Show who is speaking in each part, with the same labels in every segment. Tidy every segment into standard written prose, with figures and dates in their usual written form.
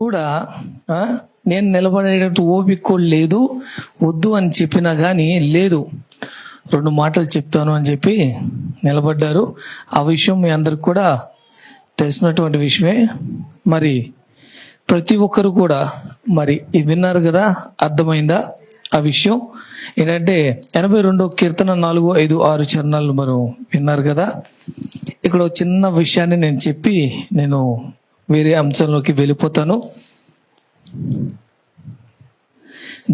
Speaker 1: కూడా నేను నిలబడేటట్టు ఓపిక కూడా లేదు, వద్దు అని చెప్పినా కానీ లేదు, 2 మాటలు చెప్తాను అని చెప్పి నిలబడ్డారు. ఆ విషయం మీ అందరికి కూడా తెలిసినటువంటి విషయమే. మరి ప్రతి ఒక్కరు కూడా మరి ఇది విన్నారు కదా, అర్థమైందా ఆ విషయం ఏంటంటే 82వ కీర్తన 4, 5, 6 చరణాలు మనం విన్నారు కదా. ఇక్కడ ఒక చిన్న విషయాన్ని నేను చెప్పి నేను వేరే అంశంలోకి వెళ్ళిపోతాను.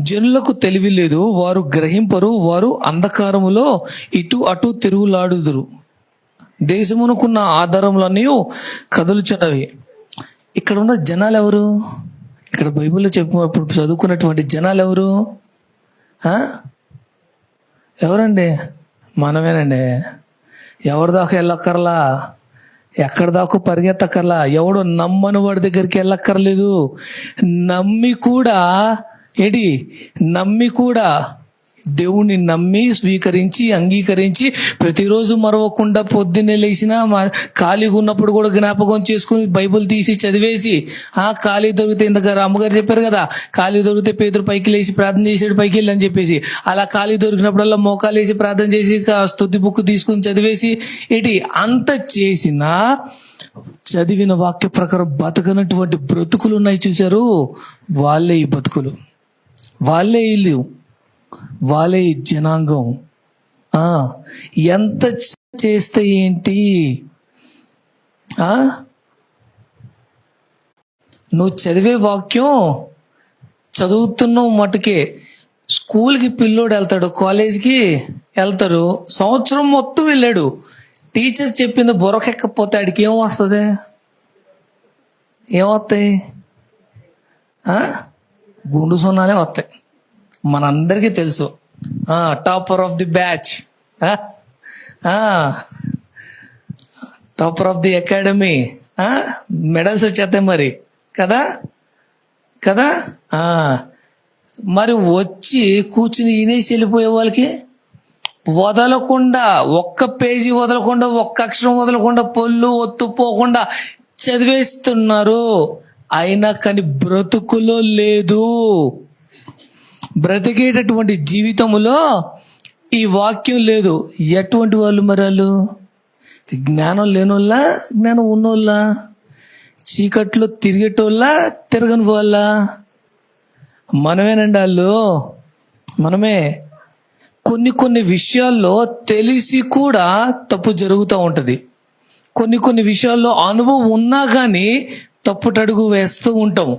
Speaker 1: జనులకు తెలివి లేదు, వారు గ్రహింపరు, వారు అంధకారములో ఇటు అటు తిరుగులాడుదురు, దేశమునకున్న ఆధారములన్నీ కదులుచున్నవి. ఇక్కడ ఉన్న జనాలు ఎవరు? ఇక్కడ బైబిల్లో ఇప్పుడు చదువుకున్నటువంటి జనాలు ఎవరు? ఎవరండి? మనమేనండి. ఎవరి దాకా వెళ్ళక్కర్లా, ఎక్కడి దాకా పరిగెత్తక్కర్లా, ఎవడు నమ్మని వాడి దగ్గరికి వెళ్ళక్కర్లేదు. నమ్మి కూడా దేవుణ్ణి నమ్మి స్వీకరించి అంగీకరించి ప్రతిరోజు మరవకుండా పొద్దున్నే లేచినా ఖాళీగా ఉన్నప్పుడు కూడా జ్ఞాపకం చేసుకుని బైబిల్ తీసి చదివేసి ఖాళీ దొరికితే ఇంతగారు అమ్మగారు చెప్పారు కదా, ఖాళీ దొరికితే పేదరు పైకి లేచి ప్రార్థన చేసాడు పైకి వెళ్ళి అని చెప్పేసి, అలా ఖాళీ దొరికినప్పుడల్లా మోకాలు వేసి ప్రార్థన చేసి స్తుతి బుక్ తీసుకుని చదివేసి అంత చేసినా చదివిన వాక్య ప్రకారం బతకనటువంటి బ్రతుకులు ఉన్నాయి చూశారు. వాళ్ళే ఈ బతుకులు, వాళ్ళే ఇల్లు, వాళ్ళే జనాంగం. ఎంత చేస్తే ఏంటి? నువ్వు చదివే వాక్యం చదువుతున్నావు మటుకే. స్కూల్కి పిల్లోడు వెళ్తాడు, కాలేజీకి వెళ్తారు, సంవత్సరం మొత్తం వెళ్ళాడు, టీచర్ చెప్పింది బుర్రకెక్కపోతే ఆడికి ఏం వస్తుంది? ఏమొస్తాయి? గుండు సున్నాలే వస్తాయి. మనందరికీ తెలుసు. Topper of the batch, topper of the academy, medals వచ్చేస్తాయి మరి కదా. మరి వచ్చి కూర్చుని ఈనేసి వెళ్ళిపోయే వాళ్ళకి వదలకుండా, ఒక్క పేజీ వదలకుండా, ఒక్క అక్షరం వదలకుండా, పొల్లు ఒత్తుపోకుండా చదివేస్తున్నారు. అయినా కానీ బ్రతుకులో లేదు. బ్రతికేటటువంటి జీవితంలో ఈ వాక్యం లేదు. ఎటువంటి వాళ్ళు మరి వాళ్ళు? జ్ఞానం లేనోళ్ళ, జ్ఞానం ఉన్నోళ్ళ, చీకట్లో తిరిగేటోళ్ళ, తిరగని వాళ్ళ? మనమేనండి వాళ్ళు, మనమే. కొన్ని విషయాల్లో తెలిసి కూడా తప్పు జరుగుతూ ఉంటుంది. కొన్ని విషయాల్లో అనుభవం ఉన్నా కానీ తప్పుటడుగు వేస్తూ ఉంటాము.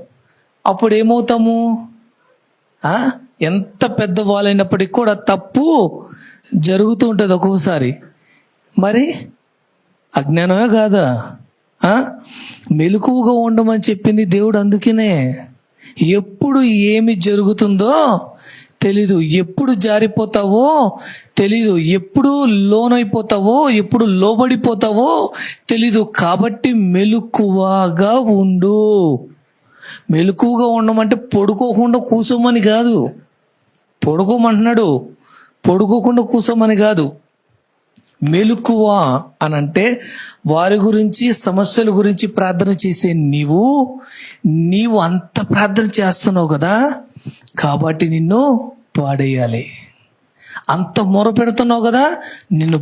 Speaker 1: అప్పుడు ఏమవుతాము? ఎంత పెద్ద వాళ్ళైనప్పటికీ కూడా తప్పు జరుగుతూ ఉంటుంది ఒక్కొక్కసారి. మరి అజ్ఞానమే కాదా? మెలకువగా ఉండమని చెప్పింది దేవుడు. అందుకనే ఎప్పుడు ఏమి జరుగుతుందో తెలీదు, ఎప్పుడు జారిపోతావో తెలీదు, ఎప్పుడు లోనైపోతావో, ఎప్పుడు లోబడిపోతావో తెలీదు. కాబట్టి మెలకువగా ఉండు. మెలకువగా ఉండమంటే పడుకోకుండా కూర్చోమని కాదు, పడుకోమంటున్నాడు, పడుకోకుండా కూర్చోమని కాదు. మెలకువ అనంటే వారి గురించి, సమస్యల గురించి ప్రార్థన చేసే నీవు అంత ప్రార్థన చేస్తున్నావు కదా, కాబట్టి నిన్ను పాడేయాలి. అంత మొర పెడుతున్నావు కదా, నిన్ను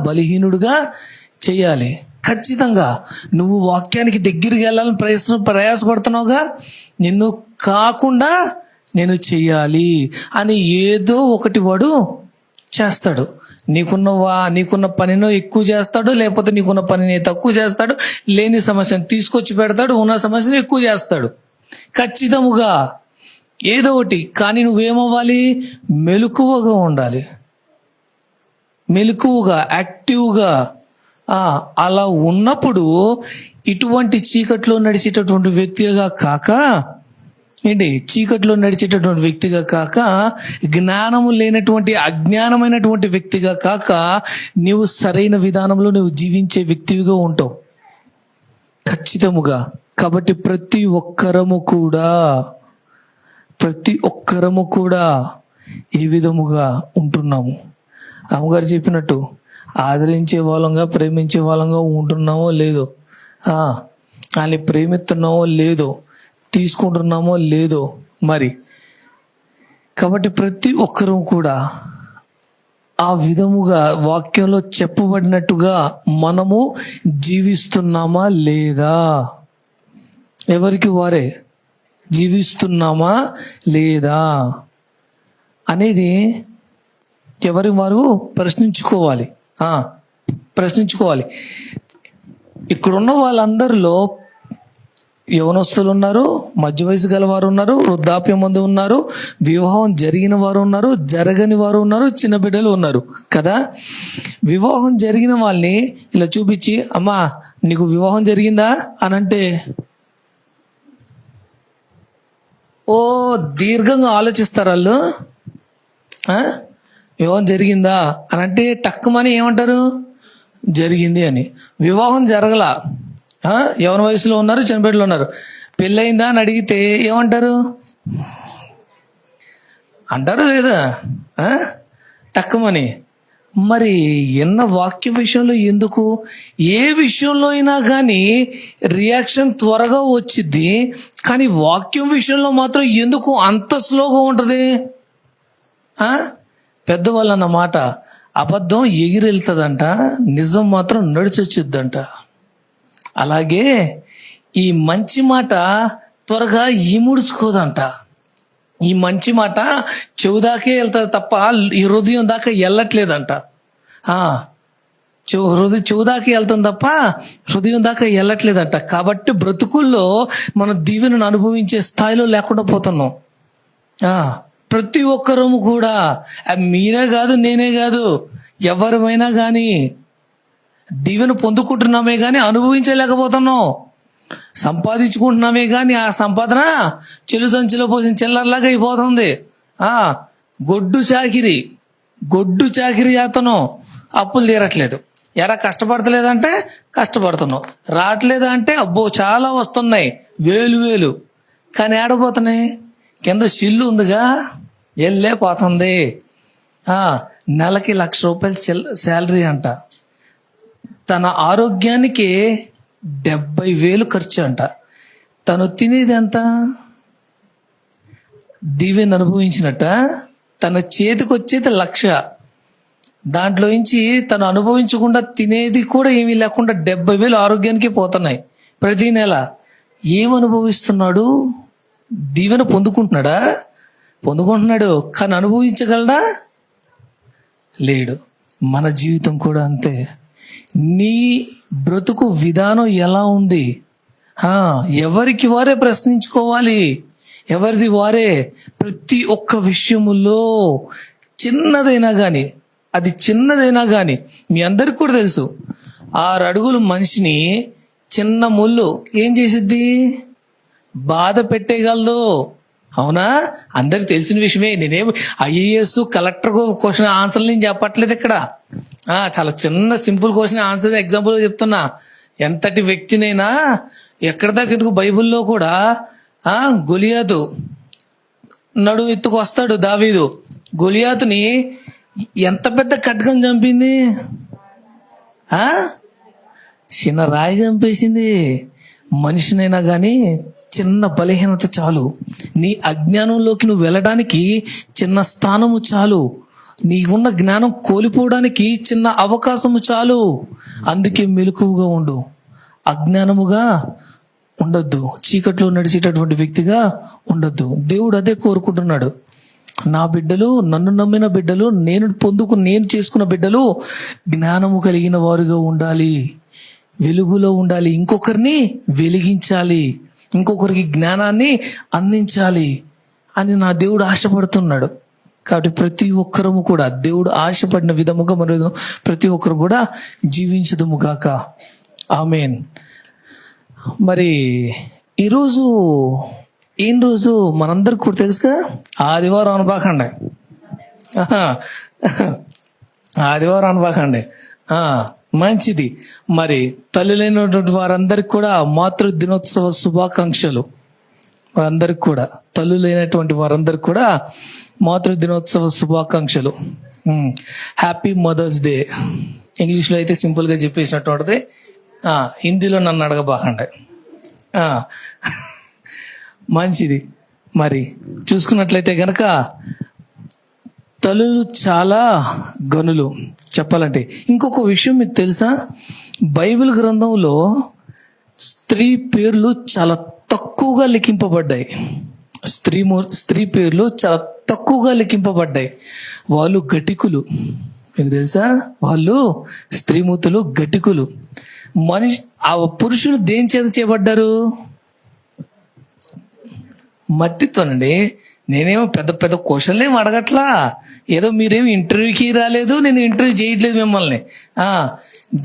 Speaker 1: బలహీనుడుగా చేయాలి. ఖచ్చితంగా నువ్వు వాక్యానికి దగ్గరికి వెళ్ళాలని ప్రయాసపడుతున్నావుగా, నిన్ను కాకుండా నేను చెయ్యాలి అని ఏదో ఒకటి వాడు చేస్తాడు. నీకున్న పనినో ఎక్కువ చేస్తాడు, లేకపోతే నీకున్న పనిని తక్కువ చేస్తాడు, లేని సమస్యను తీసుకొచ్చి పెడతాడు, ఉన్న సమస్యను ఎక్కువ చేస్తాడు. ఖచ్చితముగా ఏదో ఒకటి. కానీ నువ్వేమవ్వాలి? మెలకువగా ఉండాలి, మెలకువగా, యాక్టివ్గా. అలా ఉన్నప్పుడు ఇటువంటి చీకట్లో నడిచేటటువంటి వ్యక్తిగా కాక, చీకట్లో నడిచేటటువంటి వ్యక్తిగా కాక, జ్ఞానము లేనటువంటి అజ్ఞానమైనటువంటి వ్యక్తిగా కాక, నీవు సరైన విధానంలో నువ్వు జీవించే వ్యక్తిగా ఉంటావు. ఖచ్చితముగా కాబట్టి ప్రతి ఒక్కరము కూడా ఏ విధముగా ఉంటున్నాము? అమ్మగారు చెప్పినట్టు ఆదరించే వాళ్ళంగా, ప్రేమించే వాళ్ళంగా ఉంటున్నామో లేదో, వాళ్ళని ప్రేమిస్తున్నామో లేదో, తీసుకుంటున్నామో లేదో మరి. కాబట్టి ప్రతి ఒక్కరూ కూడా ఆ విధముగా వాక్యంలో చెప్పబడినట్టుగా మనము జీవిస్తున్నామా లేదా, ఎవరికి వారే జీవిస్తున్నామా లేదా అనేది ఎవరి వారు ప్రశ్నించుకోవాలి. ఇక్కడున్న వాళ్ళందరిలో యవనస్తులు ఉన్నారు, మధ్య వయసు గల వారు ఉన్నారు, వృద్ధాప్యం మంది ఉన్నారు, వివాహం జరిగిన వారు ఉన్నారు, జరగని వారు ఉన్నారు, చిన్న బిడ్డలు ఉన్నారు కదా. వివాహం జరిగిన వాళ్ళని ఇలా చూపించి, అమ్మా నీకు వివాహం జరిగిందా అని అంటే దీర్ఘంగా ఆలోచిస్తారు వాళ్ళు. వివాహం జరిగిందా అని అంటే టక్కుమని ఏమంటారు, జరిగింది అని. వివాహం జరగలా, యవన వయసులో ఉన్నారు, చిన్నబిడ్డలు ఉన్నారు, పెళ్ళయిందా అని అడిగితే ఏమంటారు అంటారు లేదా టక్కుమని. మరి ఎన్న వాక్య విషయంలో ఎందుకు, ఏ విషయంలో అయినా కానీ రియాక్షన్ త్వరగా వచ్చింది, కానీ వాక్యం విషయంలో మాత్రం ఎందుకు అంత స్లోగా ఉంటుంది? పెద్దవాళ్ళు అన్నమాట, అబద్ధం ఎగిరెళ్తుందంట, నిజం మాత్రం నడిచొచ్చుద్దంట. అలాగే ఈ మంచి మాట త్వరగా ఇముడ్చుకోదంట. ఈ మంచి మాట చెవుదాకే వెళ్తుంది తప్ప ఈ హృదయం దాకా వెళ్ళట్లేదంట. చెవుదాకా వెళ్తుంది తప్ప హృదయం దాకా వెళ్ళట్లేదంట. కాబట్టి బ్రతుకుల్లో మనం దీవెనను అనుభవించే స్థాయిలో లేకుండా పోతున్నాం. ప్రతి ఒక్కరము కూడా, మీరే కాదు, నేనే కాదు, ఎవరమైనా కానీ దీవెన పొందుకుంటున్నామే కానీ అనుభవించలేకపోతున్నాం. సంపాదించుకుంటున్నామే కానీ ఆ సంపాదన చెలు సంచిలో పోసిన చిల్లర్లాగా అయిపోతుంది. గొడ్డు చాకిరి చేస్తున్నాం, అప్పులు తీరట్లేదు. ఎరా కష్టపడతలేదంటే కష్టపడుతున్నాం, రావట్లేదా అంటే అబ్బో చాలా వస్తున్నాయి, వేలు కానీ ఏడపోతున్నాయి. కింద సిల్లు ఉందిగా, వెళ్ళే పోతుంది. నెలకి ₹1,00,000 శాలరీ అంట, తన ఆరోగ్యానికి 70,000 ఖర్చు అంట. తను తినేది ఎంత? దీవెన అనుభవించినట్ట. తన చేతికి వచ్చేది 1,00,000, దాంట్లో నుంచి తను అనుభవించకుండా తినేది కూడా ఏమీ లేకుండా 70,000 ఆరోగ్యానికి పోతున్నాయి ప్రతి నెల. ఏమనుభవిస్తున్నాడు? దీవెన పొందుకుంటున్నాడు కానీ అనుభవించగలడా? లేడు. మన జీవితం కూడా అంతే. నీ బ్రతుకు విధానం ఎలా ఉంది? ఎవరికి వారే ప్రశ్నించుకోవాలి, ఎవరిది వారే. ప్రతి ఒక్క విషయములో చిన్నదైనా కానీ మీ అందరికి కూడా తెలుసు, 6 అడుగులు మనిషిని చిన్న ముళ్ళు ఏం చేసిద్ది? బాధ పెట్టేయగలదు. అవునా? అందరికి తెలిసిన విషయమే. నేనేం ఐఏఎస్ కలెక్టర్ క్వశ్చన్ ఆన్సర్లు నేను చెప్పట్లేదు ఇక్కడ. చాలా చిన్న సింపుల్ క్వశ్చన్ ఆన్సర్ ఎగ్జాంపుల్ చెప్తున్నా. ఎంతటి వ్యక్తినైనా ఎక్కడ దాకా ఎందుకు, బైబిల్లో కూడా గొలియాతు నడు ఎత్తుకు వస్తాడు దావీదు. గొలియాతుని ఎంత పెద్ద ఖడ్గం చంపింది? చిన్న రాయి చంపేసింది. మనిషినైనా కానీ చిన్న బలహీనత చాలు, నీ అజ్ఞానంలోకి నువ్వు వెళ్ళడానికి చిన్న స్థానము చాలు, నీకున్న జ్ఞానం కోల్పోవడానికి చిన్న అవకాశము చాలు. అందుకే మెలకువగా ఉండు, అజ్ఞానముగా ఉండొద్దు, చీకట్లో నడిచేటటువంటి వ్యక్తిగా ఉండొద్దు. దేవుడు అదే కోరుకుంటున్నాడు. నా బిడ్డలు, నన్ను నమ్మిన బిడ్డలు, నేను చేసుకున్న బిడ్డలు జ్ఞానము కలిగిన వారుగా ఉండాలి, వెలుగులో ఉండాలి, ఇంకొకరిని వెలిగించాలి, ఇంకొకరికి జ్ఞానాన్ని అందించాలి అని నా దేవుడు ఆశపడుతున్నాడు. కాబట్టి ప్రతి ఒక్కరము కూడా దేవుడు ఆశపడిన విధముగా మరియు ప్రతి ఒక్కరు కూడా జీవించదుము గాక. ఆమేన్. మరి ఈరోజు ఏం రోజు మనందరికి కూడా తెలుసుగా, ఆదివారం అనబాకండి. మంచిది. మరి తల్లులైనటువంటి వారందరికి కూడా మాతృ దినోత్సవ శుభాకాంక్షలు. వారందరికి కూడా, తల్లులైనటువంటి వారందరికి కూడా మాతృ దినోత్సవ శుభాకాంక్షలు. Happy mother's day. ఇంగ్లీష్లో అయితే సింపుల్ గా చెప్పేసినట్టు ఉంటుంది. హిందీలో నన్ను అడగబాకండి. మంచిది. మరి చూసుకున్నట్లయితే గనక తల్లులు చాలా గనులు చెప్పాలంటే. ఇంకొక విషయం మీకు తెలుసా, బైబిల్ గ్రంథంలో స్త్రీ పేర్లు చాలా తక్కువగా లిఖింపబడ్డాయి. స్త్రీ పేర్లు చాలా తక్కువగా లిఖింపబడ్డాయి. వాళ్ళు గటికులు. మీకు తెలుసా, వాళ్ళు స్త్రీమూర్తులు, గటికులు. ఆ పురుషులు దేని చేత చేయబడ్డారు? మట్టితోనండి. నేనేమో పెద్ద పెద్ద క్వశ్చన్లు ఏమి అడగట్లా. ఏదో మీరేమి ఇంటర్వ్యూకి రాలేదు, నేను ఇంటర్వ్యూ చేయట్లేదు మిమ్మల్ని.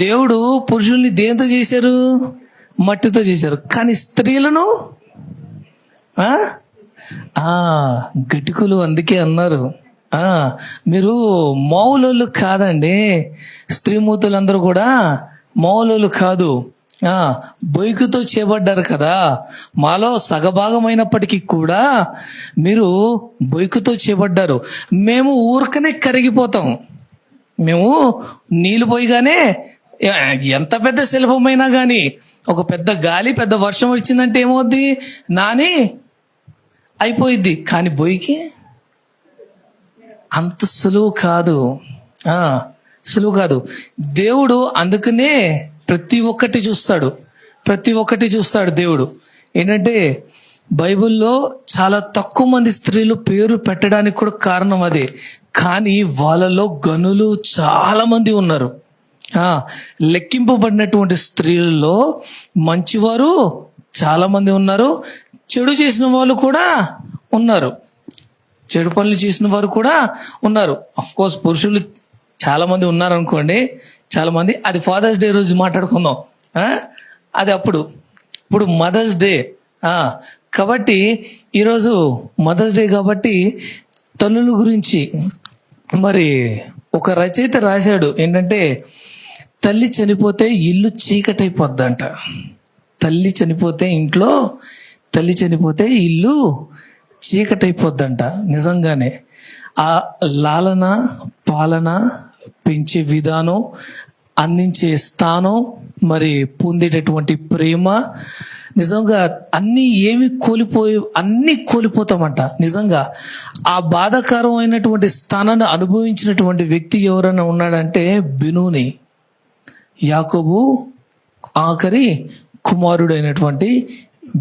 Speaker 1: దేవుడు పురుషుల్ని దేంతో చేశారు? మట్టితో చేశారు. కానీ స్త్రీలను గటికులు. అందుకే అన్నారు, మీరు మామూలు కాదండి. స్త్రీమూర్తులందరూ కూడా మామూలు కాదు. బొయ్కుతో చేయబడ్డారు కదా. మాలో సగభాగమైనప్పటికీ కూడా మీరు బొయ్కుతో చేయబడ్డారు. మేము ఊరికనే కరిగిపోతాం. మేము నీళ్ళు పోయిగానే, ఎంత పెద్ద శిల్పమైనా కానీ, ఒక పెద్ద గాలి, పెద్ద వర్షం వచ్చిందంటే ఏమవుద్ది? నాని అయిపోయిద్ది. కానీ బొయ్యికి అంత సులువు కాదు. సులువు కాదు. దేవుడు అందుకనే ప్రతి ఒక్కటి చూస్తాడు దేవుడు. ఏంటంటే బైబిల్లో చాలా తక్కువ మంది స్త్రీలు పేరు పెట్టడానికి కూడా కారణం అదే. కానీ వాళ్ళలో గనులు చాలా మంది ఉన్నారు. లెక్కింపబడినటువంటి స్త్రీలలో మంచివారు చాలా మంది ఉన్నారు, చెడు చేసిన వాళ్ళు కూడా ఉన్నారు, చెడు పనులు చేసిన వారు కూడా ఉన్నారు. అఫ్ కోర్స్ పురుషులు చాలా మంది ఉన్నారు అనుకోండి, చాలా మంది. అది ఫాదర్స్ డే రోజు మాట్లాడుకుందాం. అది ఇప్పుడు మదర్స్ డే. కాబట్టి ఈరోజు మదర్స్ డే కాబట్టి తల్లుల గురించి మరి ఒక రచయిత రాశాడు. ఏంటంటే, తల్లి చనిపోతే ఇల్లు చీకటైపోద్దంట. తల్లి చనిపోతే ఇల్లు చీకటైపోద్దంట. నిజంగానే ఆ లాలన పాలన, పెంచే విధానం, అందించే స్థానం, మరి పొందేటటువంటి ప్రేమ, నిజంగా అన్ని కోల్పోతామంట. నిజంగా ఆ బాధాకరమైనటువంటి స్థానాన్ని అనుభవించినటువంటి వ్యక్తి ఎవరైనా ఉన్నాడంటే బెనూని, యాకోబు ఆఖరి కుమారుడైనటువంటి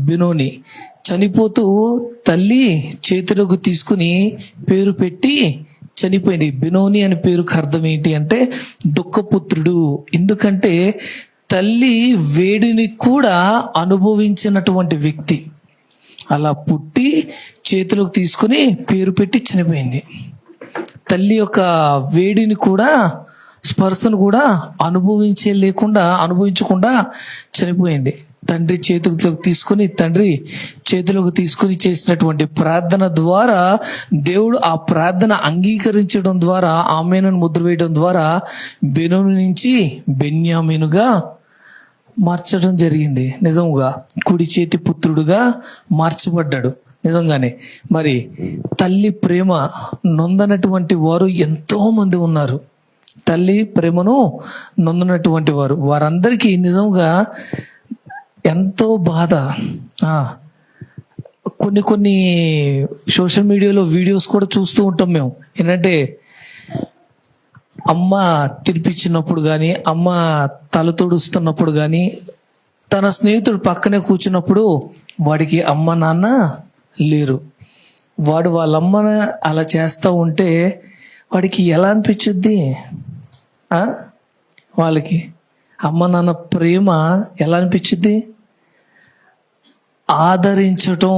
Speaker 1: బెనూని. చనిపోతూ తల్లి చేతులకు తీసుకుని పేరు పెట్టి చనిపోయింది. బెనోని అనే పేరుకు అర్థం ఏంటి అంటే దుఃఖపుత్రుడు. ఎందుకంటే తల్లి వేడిని కూడా అనుభవించినటువంటి వ్యక్తి. అలా పుట్టి చేతులకు తీసుకుని పేరు పెట్టి చనిపోయింది. తల్లి యొక్క వేడిని కూడా, స్పర్శను కూడా అనుభవించకుండా చనిపోయింది. తండ్రి చేతులకు తీసుకుని చేసినటువంటి ప్రార్థన ద్వారా దేవుడు ఆ ప్రార్థన అంగీకరించడం ద్వారా, ఆమేనును ముద్ర వేయడం ద్వారా బెనోను నుంచి బెన్యామీనుగా మార్చడం జరిగింది. నిజంగా కుడి చేతి పుత్రుడుగా మార్చబడ్డాడు. నిజంగానే మరి తల్లి ప్రేమ నొందనటువంటి వారు ఎంతో మంది ఉన్నారు. తల్లి ప్రేమను నొందనటువంటి వారందరికీ నిజంగా ఎంతో బాధ. కొన్ని సోషల్ మీడియాలో వీడియోస్ కూడా చూస్తూ ఉంటాం మేము. ఏంటంటే అమ్మ తినిపించినప్పుడు కానీ, అమ్మ తల తొడుస్తున్నప్పుడు కానీ, తన స్నేహితుడు పక్కనే కూర్చున్నప్పుడు వాడికి అమ్మ నాన్న లేరు. వాడు వాళ్ళమ్మని అలా చేస్తూ ఉంటే వాడికి ఎలా అనిపించుద్ది? వాళ్ళకి అమ్మ నాన్న ప్రేమ ఎలా అనిపించుద్ది? ఆదరించటం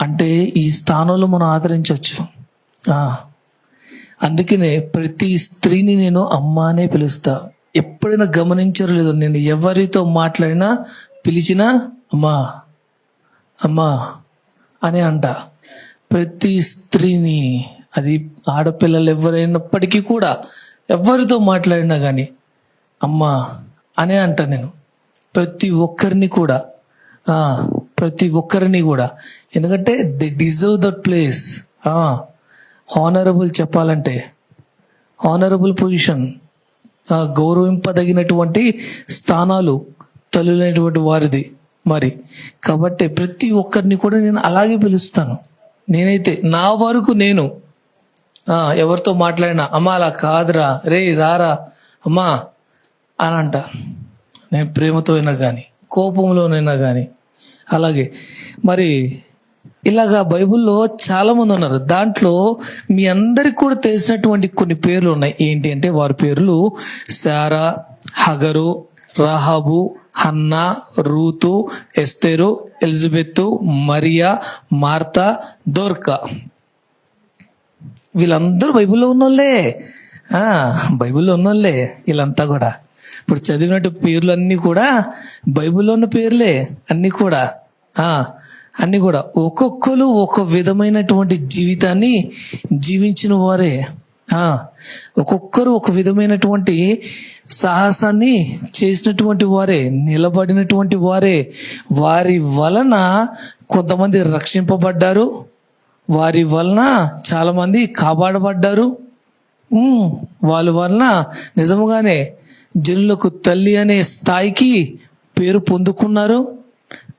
Speaker 1: అంటే ఈ స్థానంలో మనం ఆదరించవచ్చు. అందుకనే ప్రతి స్త్రీని నేను అమ్మ అనే పిలుస్తా. ఎప్పుడైనా గమనించారో లేదో, నేను ఎవరితో మాట్లాడినా పిలిచినా అమ్మా అమ్మా అని అంట. ప్రతి స్త్రీని, అది ఆడపిల్లలు ఎవరైనప్పటికీ కూడా, ఎవరితో మాట్లాడినా కానీ అమ్మా అనే అంట నేను. ప్రతి ఒక్కరిని కూడా ఎందుకంటే they deserve that place. Honourable చెప్పాలంటే హానరబుల్ పొజిషన్, గౌరవింపదగినటువంటి స్థానాలు తల్లులైనటువంటి వారిది మరి. కాబట్టి ప్రతి ఒక్కరిని కూడా నేను అలాగే పిలుస్తాను. నేనైతే నా వరకు నేను ఎవరితో మాట్లాడినా అమ్మా అలా కాదురా, రే రారా అమ్మా అని అంట. నేను ప్రేమతో అయినా కానీ కోపంలోనైనా కానీ అలాగే. మరి ఇలాగా బైబిల్లో చాలా మంది ఉన్నారు. దాంట్లో మీ అందరికి కూడా తెలిసినటువంటి కొన్ని పేర్లు ఉన్నాయి. ఏంటి అంటే వారి పేర్లు Sarah, Hagar, Rahab, Hannah, Ruth, Esther, Elizabeth, Maria, Martha, దోర్కా. వీళ్ళందరూ బైబిల్లో ఉన్నోళ్ళే. బైబిల్లో ఉన్నోళ్ళే వీళ్ళంతా కూడా. ఇప్పుడు చదివినట్టు పేర్లు అన్నీ కూడా బైబిల్లో ఉన్న పేర్లే అన్నీ కూడా. అన్నీ కూడా ఒక్కొక్కరు ఒక విధమైనటువంటి జీవితాన్ని జీవించిన వారే. ఒక్కొక్కరు ఒక విధమైనటువంటి సాహసాన్ని చేసినటువంటి వారే, నిలబడినటువంటి వారే. వారి వలన కొంతమంది రక్షింపబడ్డారు, వారి వలన చాలా మంది కాపాడబడ్డారు. వాళ్ళ వలన నిజముగానే జనులకు తల్లి అనే స్థాయికి పేరు పొందుకున్నారు.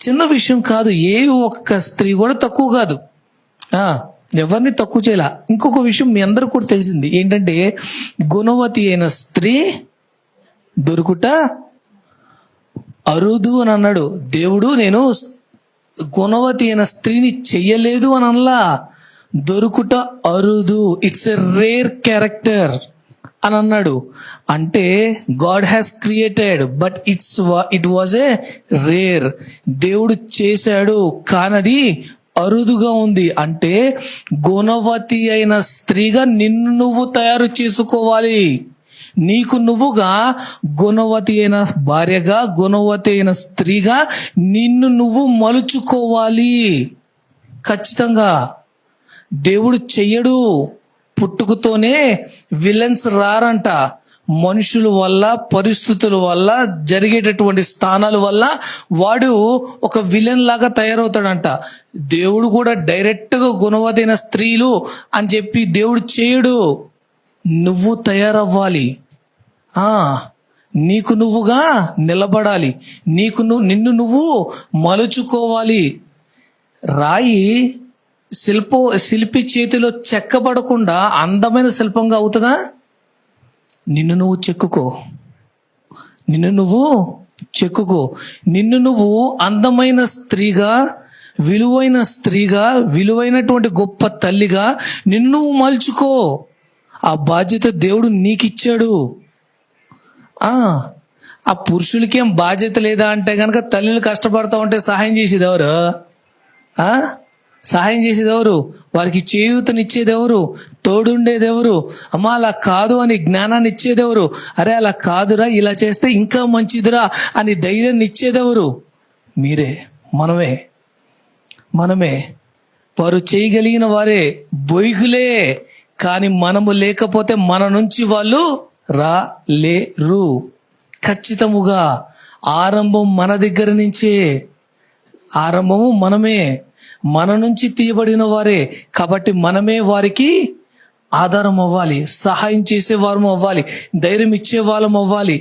Speaker 1: చిన్న విషయం కాదు. ఏ ఒక్క స్త్రీ కూడా తక్కువ కాదు, ఎవరిని తక్కువ చేయాల. ఇంకొక విషయం మీ అందరూ కూడా తెలిసింది ఏంటంటే, గుణవతి అయిన స్త్రీ దొరుకుట అరుదు అని అన్నాడు దేవుడు. నేను గుణవతి అయిన స్త్రీని చెయ్యలేదు అని అనలా, దొరుకుట అరుదు, ఇట్స్ ఎ రేర్ క్యారెక్టర్ అని అన్నాడు. అంటే God has created but it was a rare. దేవుడు చేశాడు కానది అరుదుగా ఉంది. అంటే గుణవతి అయిన స్త్రీగా నిన్ను నువ్వు తయారు చేసుకోవాలి. నీకు నువ్వుగా గుణవతి అయిన భార్యగా, గుణవతి అయిన స్త్రీగా నిన్ను నువ్వు మలుచుకోవాలి. ఖచ్చితంగా దేవుడు చెయ్యడు. పుట్టుకతోనే విలన్స్ రారంట. మనుషుల వల్ల, పరిస్థితుల వల్ల, జరిగేటటువంటి స్థానాల వల్ల వాడు ఒక విలన్ లాగా తయారవుతాడంట. దేవుడు కూడా డైరెక్ట్గా గుణవతైన స్త్రీలు అని చెప్పి దేవుడు చేయడు. నువ్వు తయారవ్వాలి, నీకు నువ్వుగా నిలబడాలి, నిన్ను నువ్వు మలుచుకోవాలి. రాయి శిల్పి చేతిలో చెక్కబడకుండా అందమైన శిల్పంగా అవుతుందా? నిన్ను నువ్వు చెక్కుకో, నిన్ను నువ్వు అందమైన స్త్రీగా, విలువైనటువంటి గొప్ప తల్లిగా నిన్ను నువ్వు మలుచుకో. ఆ బాధ్యత దేవుడు నీకిచ్చాడు. ఆ పురుషులకేం బాధ్యత లేదా అంటే కనుక, తల్లిని కష్టపడతా ఉంటే సహాయం చేసేది ఎవరు? సహాయం చేసేది ఎవరు? వారికి చేయూతనిచ్చేది ఎవరు? తోడుండేది ఎవరు? అమ్మా అలా కాదు అని జ్ఞానాన్ని ఇచ్చేది ఎవరు? అరే అలా కాదురా, ఇలా చేస్తే ఇంకా మంచిదిరా అని ధైర్యాన్ని ఇచ్చేది ఎవరు? మీరే, మనమే. వారు చేయగలిగిన వారే, బొయ్గులే. కానీ మనము లేకపోతే మన నుంచి వాళ్ళు రాలేరు. ఖచ్చితముగా ఆరంభం మన దగ్గర నుంచే. ఆరంభము మనమే, మన నుంచి తీయబడిన వారే. కాబట్టి మనమే వారికి ఆధారం అవ్వాలి, సహాయం చేసే వారం అవ్వాలి, ధైర్యం ఇచ్చే వాళ్ళం అవ్వాలి,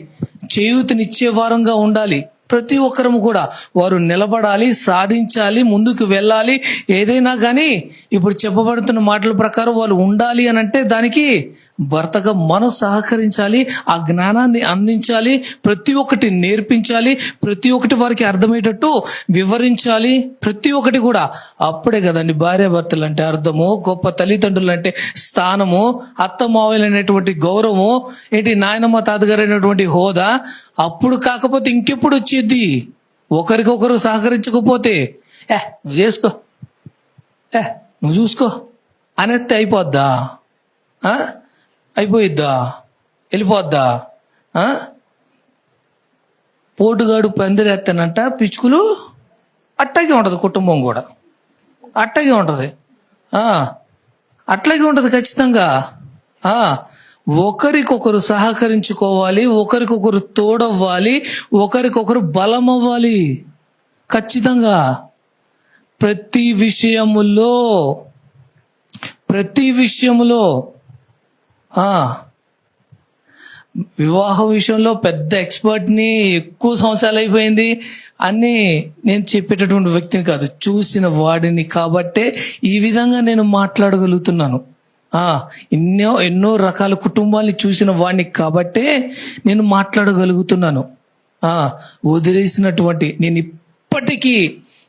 Speaker 1: చేయూతనిచ్చే వారంగా ఉండాలి. ప్రతి ఒక్కరము కూడా వారు నిలబడాలి, సాధించాలి, ముందుకు వెళ్ళాలి. ఏదైనా కానీ ఇప్పుడు చెప్పబడుతున్న మాటల ప్రకారం వాళ్ళు ఉండాలి అని అంటే దానికి భర్తగా మనం సహకరించాలి, ఆ జ్ఞానాన్ని అందించాలి, ప్రతి ఒక్కటి నేర్పించాలి, ప్రతి ఒక్కటి వారికి అర్థమయ్యేటట్టు వివరించాలి, ప్రతి ఒక్కటి కూడా. అప్పుడే కదండి భార్యాభర్తలు అంటే అర్థము, గొప్ప తల్లిదండ్రులు అంటే స్థానము, అత్త మావలైనటువంటి గౌరవము, ఏంటి నాయనమ్మ తాతగారు అయినటువంటి హోదా. అప్పుడు కాకపోతే ఇంకెప్పుడు వచ్చేది? ఒకరికొకరు సహకరించకపోతే నువ్వు చేసుకో, నువ్వు చూసుకో అనేస్తే అయిపోద్దా? అయిపోయిద్దా? వెళ్ళిపోద్దా? పోటుగాడు పందిరేస్తానంట, పిచ్చుకులు అట్టాగే ఉంటుంది. కుటుంబం కూడా అట్టాగే ఉంటుంది, అట్లాగే ఉంటుంది ఖచ్చితంగా. ఒకరికొకరు సహకరించుకోవాలి, ఒకరికొకరు తోడవ్వాలి, ఒకరికొకరు బలం అవ్వాలి. ఖచ్చితంగా ప్రతి విషయములో వివాహ విషయంలో పెద్ద ఎక్స్పర్ట్ని, ఎక్కువ సంవత్సరాలు అయిపోయింది అని నేను చెప్పేటటువంటి వ్యక్తిని కాదు, చూసిన వాడిని కాబట్టే ఈ విధంగా నేను మాట్లాడగలుగుతున్నాను. ఎన్నో రకాల కుటుంబాన్ని చూసిన వాడిని కాబట్టే నేను మాట్లాడగలుగుతున్నాను. వదిలేసినటువంటి నేను ఇప్పటికీ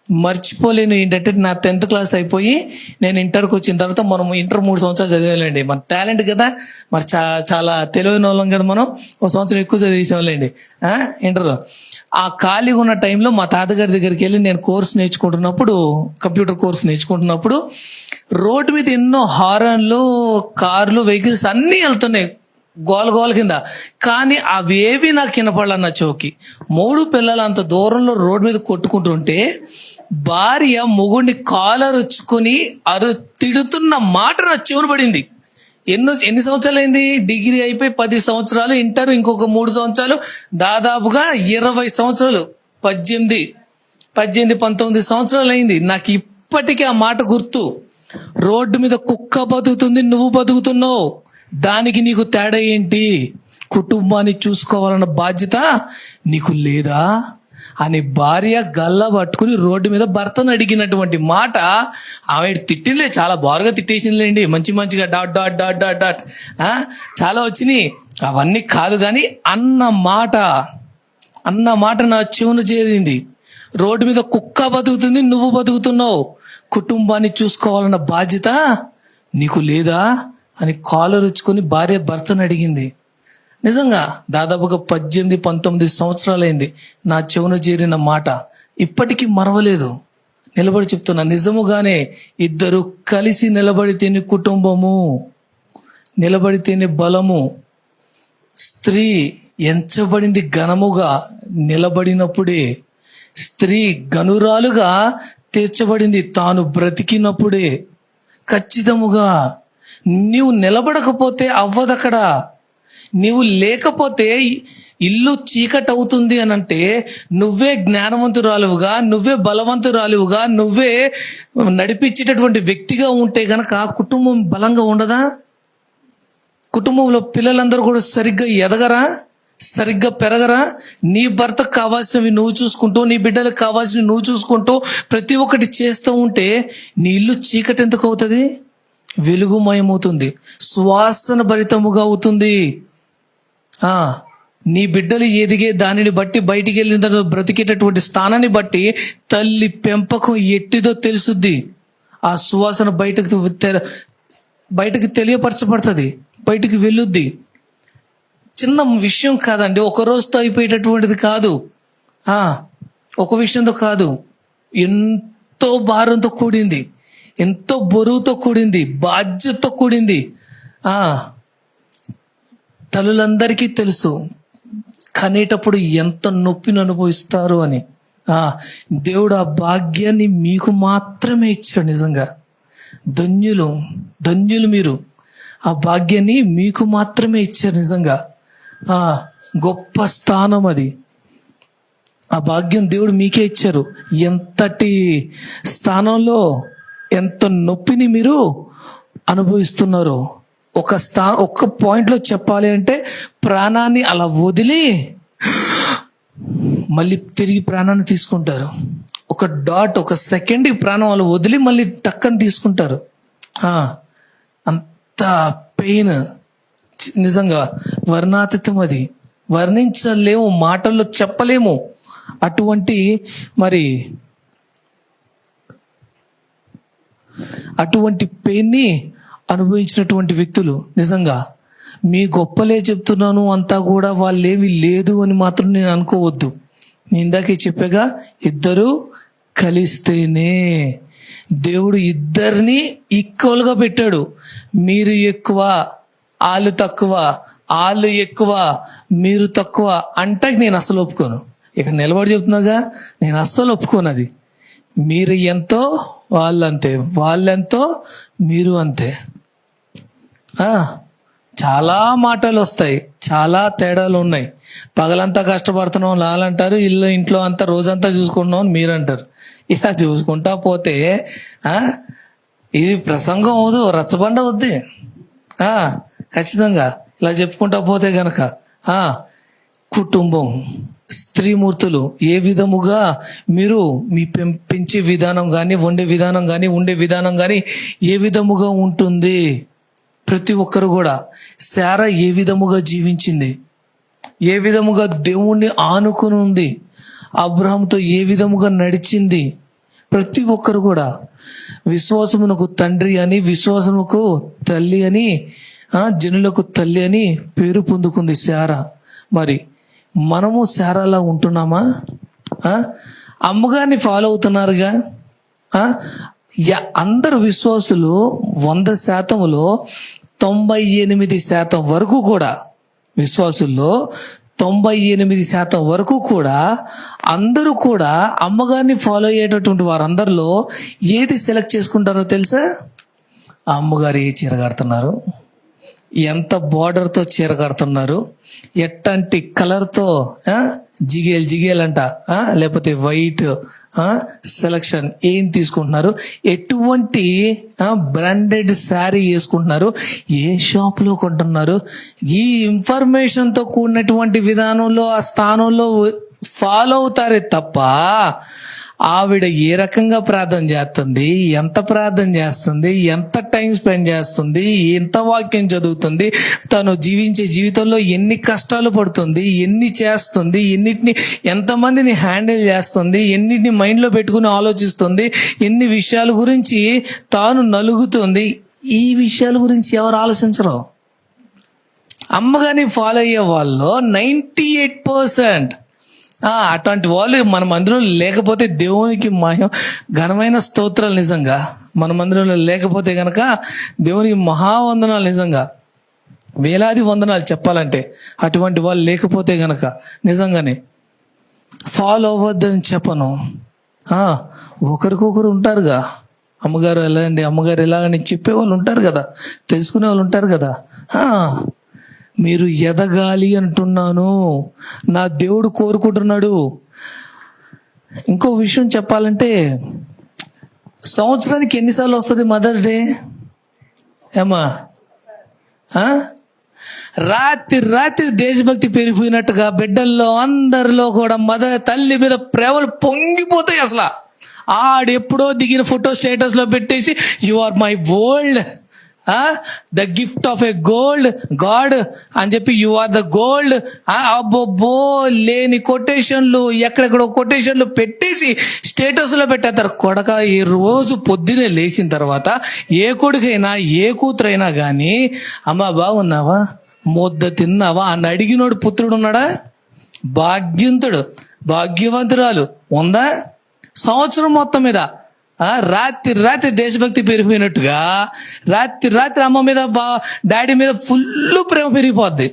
Speaker 1: మర్చిపోలేను ఏంటంటే, నా 10th క్లాస్ అయిపోయి నేను ఇంటర్కి వచ్చిన తర్వాత, మనం ఇంటర్ 3 సంవత్సరాలు చదివాలండి. మన టాలెంట్ కదా, మరి చాలా తెలివైన వాళ్ళం కదా, మనం 1 సంవత్సరం ఎక్కువ చదివేసాంలేండి ఇంటర్లో. ఆ ఖాళీగా ఉన్న టైంలో మా తాతగారి దగ్గరికి వెళ్ళి నేను కంప్యూటర్ కోర్స్ నేర్చుకుంటున్నప్పుడు రోడ్డు మీద ఎన్నో హారన్లు, కార్లు, వెహికల్స్ అన్నీ వెళ్తున్నాయి గోల కింద. కానీ అవేవి నాకు వినపడాలన్న చౌకి. 3 పిల్లలు అంత దూరంలో రోడ్డు మీద కొట్టుకుంటుంటే భార్య మొగుడిని కాలరుచ్చుకొని తిడుతున్న మాట నా చెవులు పడింది. ఎన్ని సంవత్సరాలు అయింది? డిగ్రీ అయిపోయి 10 సంవత్సరాలు, ఇంటర్ ఇంకొక 3 సంవత్సరాలు, దాదాపుగా 20 సంవత్సరాలు, 18, 19 సంవత్సరాలు అయింది. నాకు ఇప్పటికీ ఆ మాట గుర్తు. రోడ్డు మీద కుక్క బతుకుతుంది, నువ్వు బతుకుతున్నావు, దానికి నీకు తేడా ఏంటి? కుటుంబాన్ని చూసుకోవాలన్న బాధ్యత నీకు లేదా అని భార్య గల్ల పట్టుకుని రోడ్డు మీద భర్తను అడిగినటువంటి మాట. ఆమె తిట్టిందిలే, చాలా బాగా తిట్టేసిందిలేండి, మంచిగా డాట్ చాలా వచ్చినాయి. అవన్నీ కాదు కానీ అన్న మాట నా చెవును చేరింది. రోడ్డు మీద కుక్క బతుకుతుంది, నువ్వు బతుకుతున్నావు, కుటుంబాన్ని చూసుకోవాలన్న బాధ్యత నీకు లేదా అని కాలరుచ్చుకొని భార్య భర్తను అడిగింది. నిజంగా దాదాపుగా 18, 19 సంవత్సరాలైంది నా చెవును చేరిన మాట. ఇప్పటికీ మరవలేదు. నిలబడి చెప్తున్నా, నిజముగానే ఇద్దరు కలిసి నిలబడితేనే కుటుంబము, నిలబడితేనే బలము. స్త్రీ ఎంచబడింది ఘనముగా నిలబడినప్పుడే, స్త్రీ గనురాలుగా తీర్చబడింది తాను బ్రతికినప్పుడే. ఖచ్చితముగా నీవు నిలబడకపోతే అవ్వదక్కడ. నీవు లేకపోతే ఇల్లు చీకటి అవుతుంది అని అంటే, నువ్వే జ్ఞానవంతురాలుగా, నువ్వే బలవంతురాలుగా, నువ్వే నడిపించేటటువంటి వ్యక్తిగా ఉంటే గనక కుటుంబం బలంగా ఉండదా? కుటుంబంలో పిల్లలందరూ కూడా సరిగ్గా ఎదగరా, సరిగ్గా పెరగరా? నీ భర్తకు కావాల్సినవి నువ్వు చూసుకుంటూ, నీ బిడ్డలకు కావాల్సినవి నువ్వు చూసుకుంటూ ప్రతి ఒక్కటి చేస్తూ ఉంటే నీ ఇల్లు చీకటి ఎందుకు అవుతుంది? వెలుగుమయమవుతుంది, సువాసన భరితముగా అవుతుంది. నీ బిడ్డలు ఎదిగే దానిని బట్టి, బయటికి వెళ్ళిన తర్వాత బ్రతికేటటువంటి స్థానాన్ని బట్టి తల్లి పెంపకం ఎట్టిదో తెలుసుద్ది. ఆ సువాసన బయటకు తెలియపరచబడుతుంది, బయటికి వెళ్ళుద్ది. చిన్న విషయం కాదండి, ఒక రోజుతో అయిపోయేటటువంటిది కాదు, ఒక విషయంతో కాదు. ఎంతో భారంతో కూడింది, ఎంతో బరువుతో కూడింది, బాధ్యతతో కూడింది. తల్లులందరికీ తెలుసు కనేటప్పుడు ఎంత నొప్పిని అనుభవిస్తారు అని. దేవుడు ఆ భాగ్యాన్ని మీకు మాత్రమే ఇచ్చాడు. నిజంగా ధన్యులు మీరు. ఆ భాగ్యాన్ని మీకు మాత్రమే ఇచ్చారు. నిజంగా గొప్ప స్థానం అది. ఆ భాగ్యం దేవుడు మీకే ఇచ్చారు. ఎంతటి స్థానంలో ఎంత నొప్పిని మీరు అనుభవిస్తున్నారో. ఒక్క పాయింట్లో చెప్పాలి అంటే, ప్రాణాన్ని అలా వదిలి మళ్ళీ తిరిగి ప్రాణాన్ని తీసుకుంటారు. ఒక సెకండ్ ప్రాణం అలా వదిలి మళ్ళీ టక్కని తీసుకుంటారు. అంత పెయిన్ నిజంగా వర్ణాతీతం. అది వర్ణించలేము, మాటల్లో చెప్పలేము. అటువంటి పెయిన్ని అనుభవించినటువంటి వ్యక్తులు. నిజంగా మీ గొప్పలే చెప్తున్నాను, అంతా కూడా వాళ్ళేమి లేదు అని మాత్రం నేను అనుకోవద్దు. నేను ఇందాకే చెప్పాగా, ఇద్దరు కలిస్తేనే. దేవుడు ఇద్దరిని ఈక్వల్గా పెట్టాడు. మీరు ఎక్కువ, వాళ్ళు తక్కువ, వాళ్ళు ఎక్కువ, మీరు తక్కువ అంటే నేను అస్సలు ఒప్పుకోను. ఇక్కడ నిలబడి చెప్తున్నాగా, నేను అస్సలు ఒప్పుకోను. అది మీరు ఎంతో వాళ్ళంతే, వాళ్ళెంతో మీరు అంతే. చాలా మాటలు వస్తాయి, చాలా తేడాలు ఉన్నాయి. పగలంతా కష్టపడుతున్నాం లాలంటారు, ఇంట్లో అంతా రోజంతా చూసుకుంటున్నాం అని మీరంటారు. ఇలా చూసుకుంటా పోతే ఇది ప్రసంగం అవదు, రచ్చబండ అవుద్ది. ఖచ్చితంగా ఇలా చెప్పుకుంటా పోతే గనక కుటుంబం, స్త్రీమూర్తులు ఏ విధముగా మీరు మీ పెంచే విధానం కానీ, వండే విధానం కానీ, ఉండే విధానం కానీ ఏ విధముగా ఉంటుంది. ప్రతి ఒక్కరు కూడా శారా ఏ విధముగా జీవించింది, ఏ విధముగా దేవుణ్ణి ఆనుకుని ఉంది, అబ్రహాంతో ఏ విధముగా నడిచింది. ప్రతి ఒక్కరు కూడా విశ్వాసమునకు తండ్రి అని, విశ్వాసముకు తల్లి అని, జనులకు తల్లి అని పేరు పొందుకుంది శారా. మరి మనము శారాలా ఉంటున్నామా? అమ్మగారిని ఫాలో అవుతున్నారుగా. అందరు విశ్వాసులు 100%లో 98% వరకు కూడా, విశ్వాసుల్లో 98% వరకు కూడా అందరూ కూడా అమ్మగారిని ఫాలో అయ్యేటటువంటి వారందరిలో ఏది సెలెక్ట్ చేసుకుంటారో తెలుసా? ఆ అమ్మగారు ఏ చీర కడుతున్నారు, ఎంత బార్డర్తో చీర కడుతున్నారు, ఎట్టంటి కలర్తో జిగేల్ అంట, లేకపోతే వైట్ సెలక్షన్ ఏం తీసుకుంటున్నారు, ఎటువంటి బ్రాండెడ్ శారీ వేసుకుంటున్నారు, ఏ షాప్లో కొంటున్నారు, ఈ ఇన్ఫర్మేషన్తో కూడినటువంటి విధానంలో ఆ స్థానంలో ఫాలో అవుతారే తప్ప ఆవిడ ఏ రకంగా ప్రార్థన చేస్తుంది, ఎంత ప్రార్థన చేస్తుంది, ఎంత టైం స్పెండ్ చేస్తుంది, ఎంత వాక్యం చదువుతుంది, తను జీవించే జీవితంలో ఎన్ని కష్టాలు పడుతుంది, ఎన్ని చేస్తుంది, ఎన్నిటిని ఎంతమందిని హ్యాండిల్ చేస్తుంది, ఎన్నిటిని మైండ్లో పెట్టుకుని ఆలోచిస్తుంది, ఎన్ని విషయాల గురించి తాను నలుగుతుంది, ఈ విషయాల గురించి ఎవరు ఆలోచించరు. అమ్మగారిని ఫాలో అయ్యే వాళ్ళు 98%. అటువంటి వాళ్ళు మన మందిరంలో లేకపోతే దేవునికి ఘనమైన స్తోత్రాలు. నిజంగా మన మందిరంలో లేకపోతే గనక దేవునికి మహావందనాలు, నిజంగా వేలాది వందనాలు చెప్పాలంటే. అటువంటి వాళ్ళు లేకపోతే గనక నిజంగానే ఫాలో అవ్వద్దని చెప్పను. ఒకరికొకరు ఉంటారుగా, అమ్మగారు ఎలా అండి, అమ్మగారు ఎలాగని చెప్పేవాళ్ళు ఉంటారు కదా, తెలుసుకునే వాళ్ళు ఉంటారు కదా. మీరు ఎదగాలి అంటున్నాను, నా దేవుడు కోరుకుంటున్నాడు. ఇంకో విషయం చెప్పాలంటే, సంవత్సరానికి ఎన్నిసార్లు వస్తుంది మదర్స్ డే? ఏమా రాత్రి దేశభక్తి పెరిగిపోయినట్టుగా బిడ్డల్లో అందరిలో కూడా తల్లి మీద ప్రేమలు పొంగిపోతాయి. అసలు ఆడెప్పుడో దిగిన ఫోటో స్టేటస్ లో పెట్టేసి you are my world, the gift of a gold god అని చెప్పి యు ఆర్ ద గోల్డ్, అబ్బోబో లేని కొటేషన్లు, ఎక్కడెక్కడో కొటేషన్లు పెట్టేసి స్టేటస్ లో పెట్టేస్తారు. కొడక, ఈ రోజు పొద్దునే లేచిన తర్వాత ఏ కొడుకైనా ఏ కూతురైనా కానీ అమ్మ బాగున్నావా, ముద్ద తిన్నావా అని అడిగినోడు పుత్రుడు ఉన్నాడా? భాగ్యవంతురాలు ఉందా? సంవత్సరం మొత్తం మీద రాత్రి దేశభక్తి పెరిగిపోయినట్టుగా రాత్రి అమ్మ మీద డాడీ మీద ఫుల్ ప్రేమ పెరిగిపోద్ది.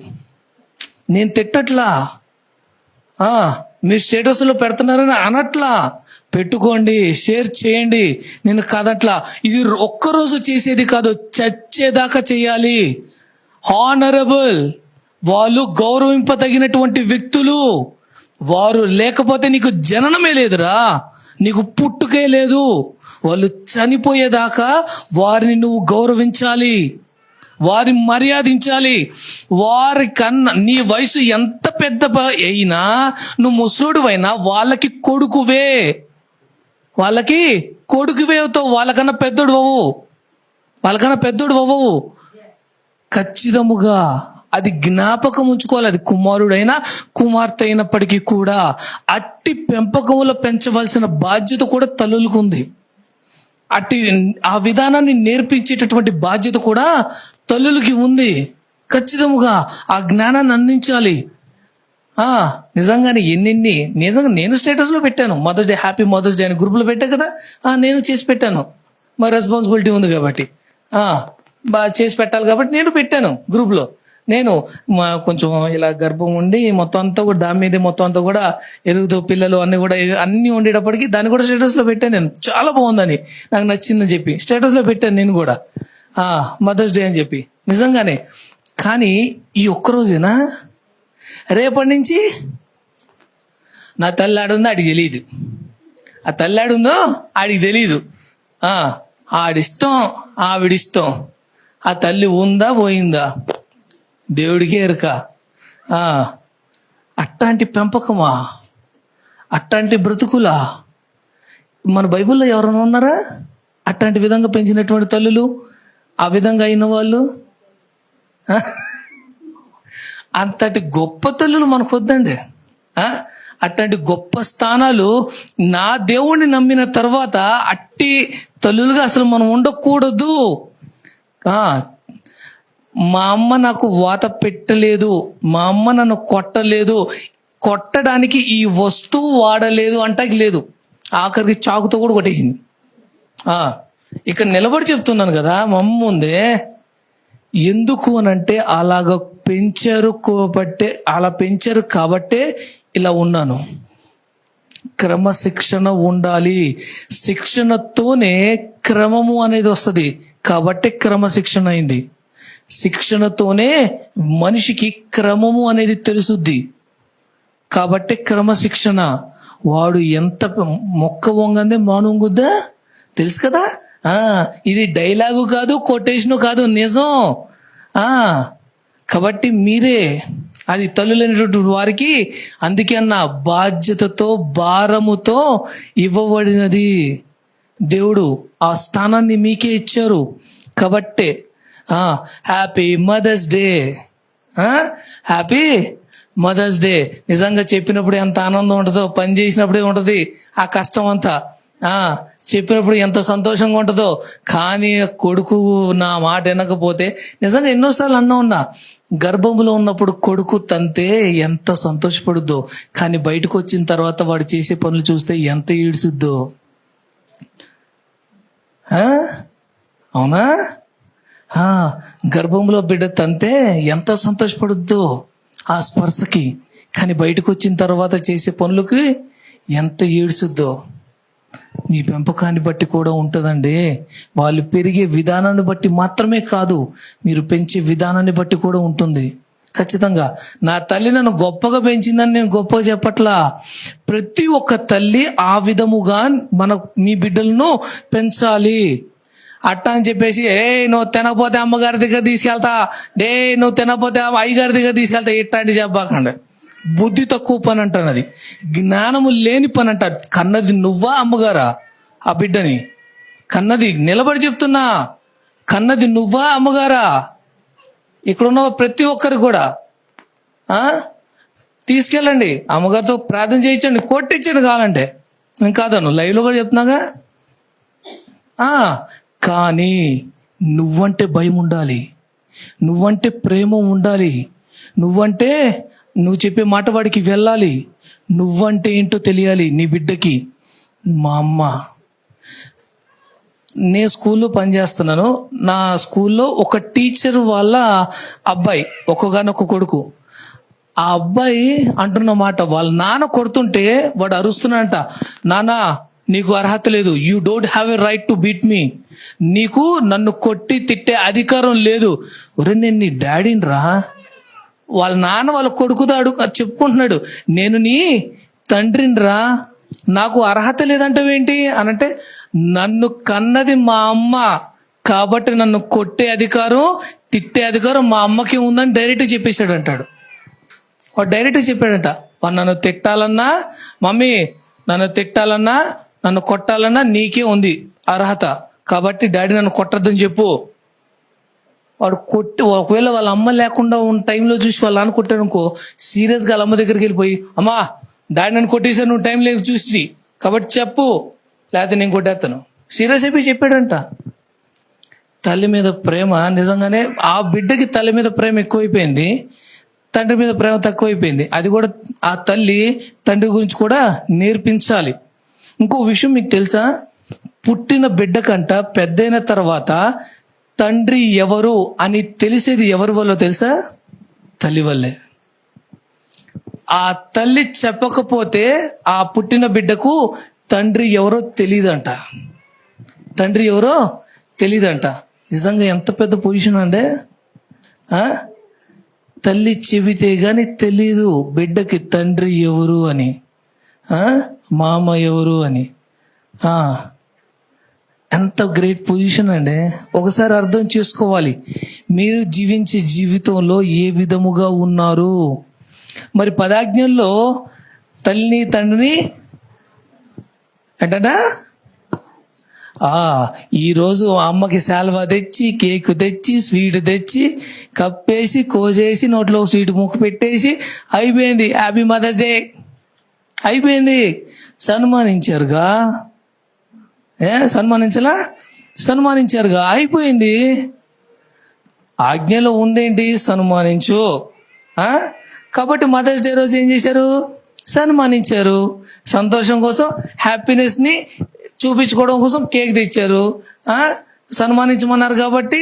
Speaker 1: నేను తిట్టట్లా, మీ స్టేటస్లో పెడుతున్నారని అనట్లా, పెట్టుకోండి, షేర్ చేయండి, నేను కాదట్లా. ఇది ఒక్కరోజు చేసేది కాదు, చచ్చేదాకా చేయాలి. హానరబుల్, వాళ్ళు గౌరవింపదగినటువంటి వ్యక్తులు. వారు లేకపోతే నీకు జననమే లేదురా, నీకు పుట్టుకే లేదు. వాళ్ళు చనిపోయేదాకా వారిని నువ్వు గౌరవించాలి, వారిని మర్యాదించాలి. వారి కన్నా నీ వయసు ఎంత పెద్ద అయినా, నువ్వు ముసలుడు అయినా వాళ్ళకి కొడుకువే అవుతావు. వాళ్ళకన్నా పెద్దోడు అవ్వవు. ఖచ్చితముగా అది జ్ఞాపకం ఉంచుకోవాలి. అది కుమారుడైనా కుమార్తె అయినప్పటికీ కూడా అట్టి పెంపకంలో పెంచవలసిన బాధ్యత కూడా తల్లులకు ఉంది. ఆ విధానాన్ని నేర్పించేటటువంటి బాధ్యత కూడా తల్లులకి ఉంది. ఖచ్చితముగా ఆ జ్ఞానాన్ని అందించాలి. నిజంగానే నిజంగా నేను స్టేటస్ లో పెట్టాను, mother's day, happy mother's day అని గ్రూప్ లో పెట్టా కదా. నేను చేసి పెట్టాను, మా రెస్పాన్సిబిలిటీ ఉంది కాబట్టి, బాగా చేసి పెట్టాలి కాబట్టి నేను పెట్టాను గ్రూప్ లో. నేను కొంచెం ఇలా గర్భం ఉండి మొత్తం అంతా కూడా దాని మీద మొత్తం అంతా కూడా ఎరుగుతూ పిల్లలు అన్ని ఉండేటప్పటికి దాన్ని కూడా స్టేటస్ లో పెట్టాను. నేను చాలా బాగుందని, నాకు నచ్చిందని చెప్పి స్టేటస్ లో పెట్టాను నేను కూడా, మదర్స్ డే అని చెప్పి. నిజంగానే కానీ ఈ ఒక్కరోజేనా? రేపటి నుంచి నా తల్లి ఆడుందో ఆడికి తెలియదు, ఆ తల్లి ఆడుందో ఆడికి తెలీదు, ఆడిష్టం ఆవిడిష్టం. ఆ తల్లి ఉందా పోయిందా దేవుడికే ఎరుక. అట్లాంటి పెంపకమా, అట్లాంటి బ్రతుకులా? మన బైబిల్లో ఎవరైనా ఉన్నారా అట్లాంటి విధంగా పెంచినటువంటి తల్లులు, ఆ విధంగా అయిన వాళ్ళు? అంతటి గొప్ప తల్లులు మనకు వద్దండి. అట్లాంటి గొప్ప స్థానాలు నా దేవుణ్ణి నమ్మిన తర్వాత అట్టి తల్లులుగా అసలు మనం ఉండకూడదు. మా అమ్మ నాకు వాత పెట్టలేదు, మా అమ్మ నన్ను కొట్టలేదు, కొట్టడానికి ఈ వస్తువు వాడలేదు అంటాకి లేదు, ఆఖరికి చాకుతో కూడా కొట్టేసింది. ఇక్కడ నిలబడి చెప్తున్నాను కదా, మా అమ్మ ఉందే. ఎందుకు అనంటే అలాగ అలా పెంచారు కాబట్టే ఇలా ఉన్నాను. క్రమశిక్షణ ఉండాలి, శిక్షణతోనే క్రమము అనేది వస్తుంది కాబట్టి క్రమశిక్షణ అయింది. శిక్షణతోనే మనిషికి క్రమము అనేది తెలుసుద్ది కాబట్టి క్రమశిక్షణ. వాడు ఎంత మొక్క వంగందే మానుంగుద్దా తెలుసు కదా. ఇది డైలాగు కాదు, కొటేషను కాదు, నిజం. కాబట్టి మీరే అది తల్లులైనటువంటి వారికి అందుకే అన్న బాధ్యతతో భారముతో ఇవ్వబడినది. దేవుడు ఆ స్థానాన్ని మీకే ఇచ్చారు కాబట్టే happy mother's day, happy mother's day. నిజంగా చెప్పినప్పుడు ఎంత ఆనందం ఉంటుందో, పని చేసినప్పుడే ఉంటుంది ఆ కష్టం అంతా, చెప్పినప్పుడు ఎంత సంతోషంగా ఉంటుందో. కానీ కొడుకు నా మాట వినకపోతే, నిజంగా ఎన్నోసార్లు ఉన్నా గర్భంలో ఉన్నప్పుడు కొడుకు తంతే ఎంత సంతోషపడుద్దో, కానీ బయటకు వచ్చిన తర్వాత వాడు చేసే పనులు చూస్తే ఎంత ఈడ్చుద్దో. అవునా? గర్భంలో బిడ్డ తంతే ఎంత సంతోషపడుద్దో ఆ స్పర్శకి, కానీ బయటకు వచ్చిన తర్వాత చేసే పనులకి ఎంత ఏడ్చుద్దో. మీ పెంపకాన్ని బట్టి కూడా ఉంటుందండి. వాళ్ళు పెరిగే విధానాన్ని బట్టి మాత్రమే కాదు, మీరు పెంచే విధానాన్ని బట్టి కూడా ఉంటుంది. ఖచ్చితంగా నా తల్లి నన్ను గొప్పగా పెంచిందని నేను గొప్పగా చెప్పట్లా. ప్రతి ఒక్క తల్లి ఆ విధముగా మీ బిడ్డలను పెంచాలి. అట్టా అని చెప్పేసి నువ్వు తినకపోతే అమ్మగారి దగ్గర తీసుకెళ్తా, నువ్వు తినకపోతే అయ్యగారి దగ్గర తీసుకెళ్తా, ఇట్లాంటి చెప్పకండి. బుద్ధి తక్కువ పని అంటాను, అది జ్ఞానము లేని పని అంటారు. కన్నది నువ్వా అమ్మగారా? ఆ బిడ్డని కన్నది, నిలబడి చెప్తున్నా, కన్నది నువ్వా అమ్మగారా? ఇక్కడున్న ప్రతి ఒక్కరు కూడా తీసుకెళ్ళండి, అమ్మగారితో ప్రార్థన చేయించండి, కొట్టించండి కావాలంటే, నేను కాదను, లైవ్లో కూడా చెప్తున్నాగా. కానీ నువ్వంటే భయం ఉండాలి, నువ్వంటే ప్రేమ ఉండాలి, నువ్వు చెప్పే మాట వాడికి వెళ్ళాలి, నువ్వంటే ఏంటో తెలియాలి నీ బిడ్డకి. మా అమ్మ, నేను స్కూల్లో పనిచేస్తున్నాను, నా స్కూల్లో ఒక టీచర్ వాళ్ళ అబ్బాయి, ఒక్కగానొక్క కొడుకు. ఆ అబ్బాయి అంటున్న మాట, వాళ్ళ నాన్న కొడుతుంటే వాడు అరుస్తున్నాడంట, నానా నీకు అర్హత లేదు, you don't have a right to beat me, నీకు నన్ను కొట్టి తిట్టే అధికారం లేదు. ఒరే నేను నీ డాడీని రా. వాళ్ళ నాన్న వాళ్ళ కొడుకుతాడు చెప్పుకుంటున్నాడు, నేను నీ తండ్రిని రా, నాకు అర్హత లేదంటావేంటి అనంటే, నన్ను కన్నది మా అమ్మ కాబట్టి నన్ను కొట్టే అధికారం తిట్టే అధికారం మా అమ్మకి ఉందని డైరెక్ట్గా చెప్పేశాడు అంటాడు. వాడు డైరెక్ట్గా చెప్పాడంట, వాడు నన్ను తిట్టాలన్నా, మమ్మీ నన్ను తిట్టాలన్నా నన్ను కొట్టాలన్నా నీకే ఉంది అర్హత, కాబట్టి డాడీ నన్ను కొట్టద్దని చెప్పు. వాడు కొట్టి, ఒకవేళ వాళ్ళ అమ్మ లేకుండా ఉన్న టైంలో చూసి వాళ్ళ నాన్న కొట్టాడు అనుకో, సీరియస్గా వాళ్ళ అమ్మ దగ్గరికి వెళ్ళిపోయి, అమ్మా డాడీ నన్ను కొట్టేసాను, నువ్వు టైం లేదు చూసి కాబట్టి చెప్పు, లేకపోతే నేను కొట్టేస్తాను, సీరియస్ అయిపోయి చెప్పాడంట. తల్లి మీద ప్రేమ నిజంగానే ఆ బిడ్డకి తల్లి మీద ప్రేమ ఎక్కువైపోయింది, తండ్రి మీద ప్రేమ తక్కువైపోయింది. అది కూడా ఆ తల్లి తండ్రి గురించి కూడా నేర్పించాలి. ఇంకో విషయం మీకు తెలుసా, పుట్టిన బిడ్డ కంట పెద్దయిన తర్వాత తండ్రి ఎవరు అని తెలిసేది ఎవరి వల్ల తెలుసా? తల్లి వల్లే. ఆ తల్లి చెప్పకపోతే ఆ పుట్టిన బిడ్డకు తండ్రి ఎవరో తెలియదంట, నిజంగా ఎంత పెద్ద పొజిషన్ అంటే, తల్లి చెబితే గాని తెలీదు బిడ్డకి తండ్రి ఎవరు అని, మామ ఎవరు అని. ఎంత గ్రేట్ పొజిషన్ అండి. ఒకసారి అర్థం చేసుకోవాలి, మీరు జీవించే జీవితంలో ఏ విధముగా ఉన్నారు. మరి 10 ఆజ్ఞల్లో తల్లిని తండ్రిని ఏంటంట, ఈరోజు అమ్మకి శాల్వా తెచ్చి, కేక్ తెచ్చి, స్వీట్ తెచ్చి, కప్పేసి, కోసేసి, నోట్లో స్వీట్ ముక్క పెట్టేసి అయిపోయింది, హ్యాపీ మదర్స్ డే అయిపోయింది. సన్మానించారుగా, సన్మానించారుగా, అయిపోయింది. ఆజ్ఞలో ఉందేంటి? సన్మానించు. కాబట్టి మదర్స్ డే రోజు ఏం చేశారు? సన్మానించారు. సంతోషం కోసం, హ్యాపీనెస్ ని చూపించుకోవడం కోసం కేక్ తెచ్చారు. సన్మానించమన్నారు కాబట్టి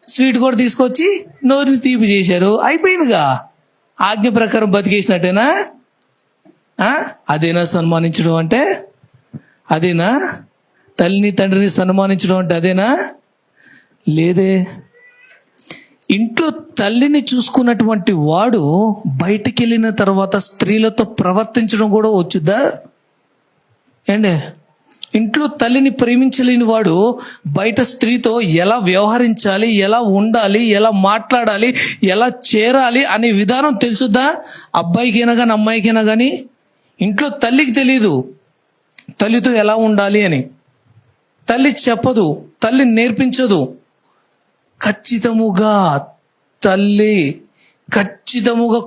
Speaker 1: స్వీట్ కూడా తీసుకొచ్చి నోరుని తీపి చేశారు. అయిపోయిందిగా, ఆజ్ఞ ప్రకారం బతికేసినట్టేనా? అదేనా సన్మానించడం అంటే? అదేనా తల్లిని తండ్రిని సన్మానించడం అంటే? అదేనా? లేదే. ఇంట్లో తల్లిని చూసుకున్నటువంటి వాడు బయటికి వెళ్ళిన తర్వాత స్త్రీలతో ప్రవర్తించడం కూడా వచ్చుద్దా ఏండే? ఇంట్లో తల్లిని ప్రేమించలేని వాడు బయట స్త్రీతో ఎలా వ్యవహరించాలి, ఎలా ఉండాలి, ఎలా మాట్లాడాలి, ఎలా చేరాలి అనే విధానం తెలుసుద్దా? అబ్బాయికైనా కానీ అమ్మాయికైనా కానీ ఇంట్లో తల్లికి తెలీదు తల్లితో ఎలా ఉండాలి అని. తల్లి చెప్పదు, తల్లి నేర్పించదు. ఖచ్చితముగా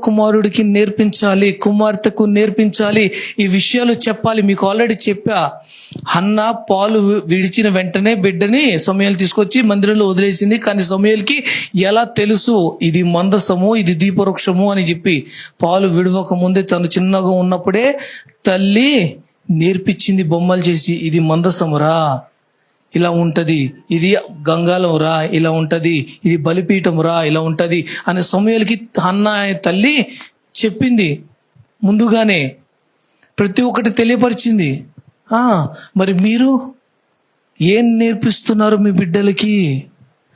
Speaker 1: కుమారుడికి నేర్పించాలి, కుమార్తెకు నేర్పించాలి, ఈ విషయాలు చెప్పాలి. మీకు ఆల్రెడీ చెప్పా, హన్న పాలు విడిచిన వెంటనే బిడ్డని సమూయేలు తీసుకొచ్చి మందిరంలో వదిలేసింది. కానీ సమూయేలుకి ఎలా తెలుసు ఇది మందసము, ఇది దీపవృక్షము అని చెప్పి? పాలు విడవక ముందే, తను చిన్నగా ఉన్నప్పుడే తల్లి నేర్పించింది బొమ్మలు చేసి, ఇది మందసమురా ఇలా ఉంటది, ఇది గంగాలం రా ఇలా ఉంటది, ఇది బలిపీఠం రా ఇలా ఉంటది అని సమూయేలుకి హన్న తల్లి చెప్పింది. ముందుగానే ప్రతి ఒక్కటి తెలియపరిచింది. మరి మీరు ఏం నేర్పిస్తున్నారు మీ బిడ్డలకి?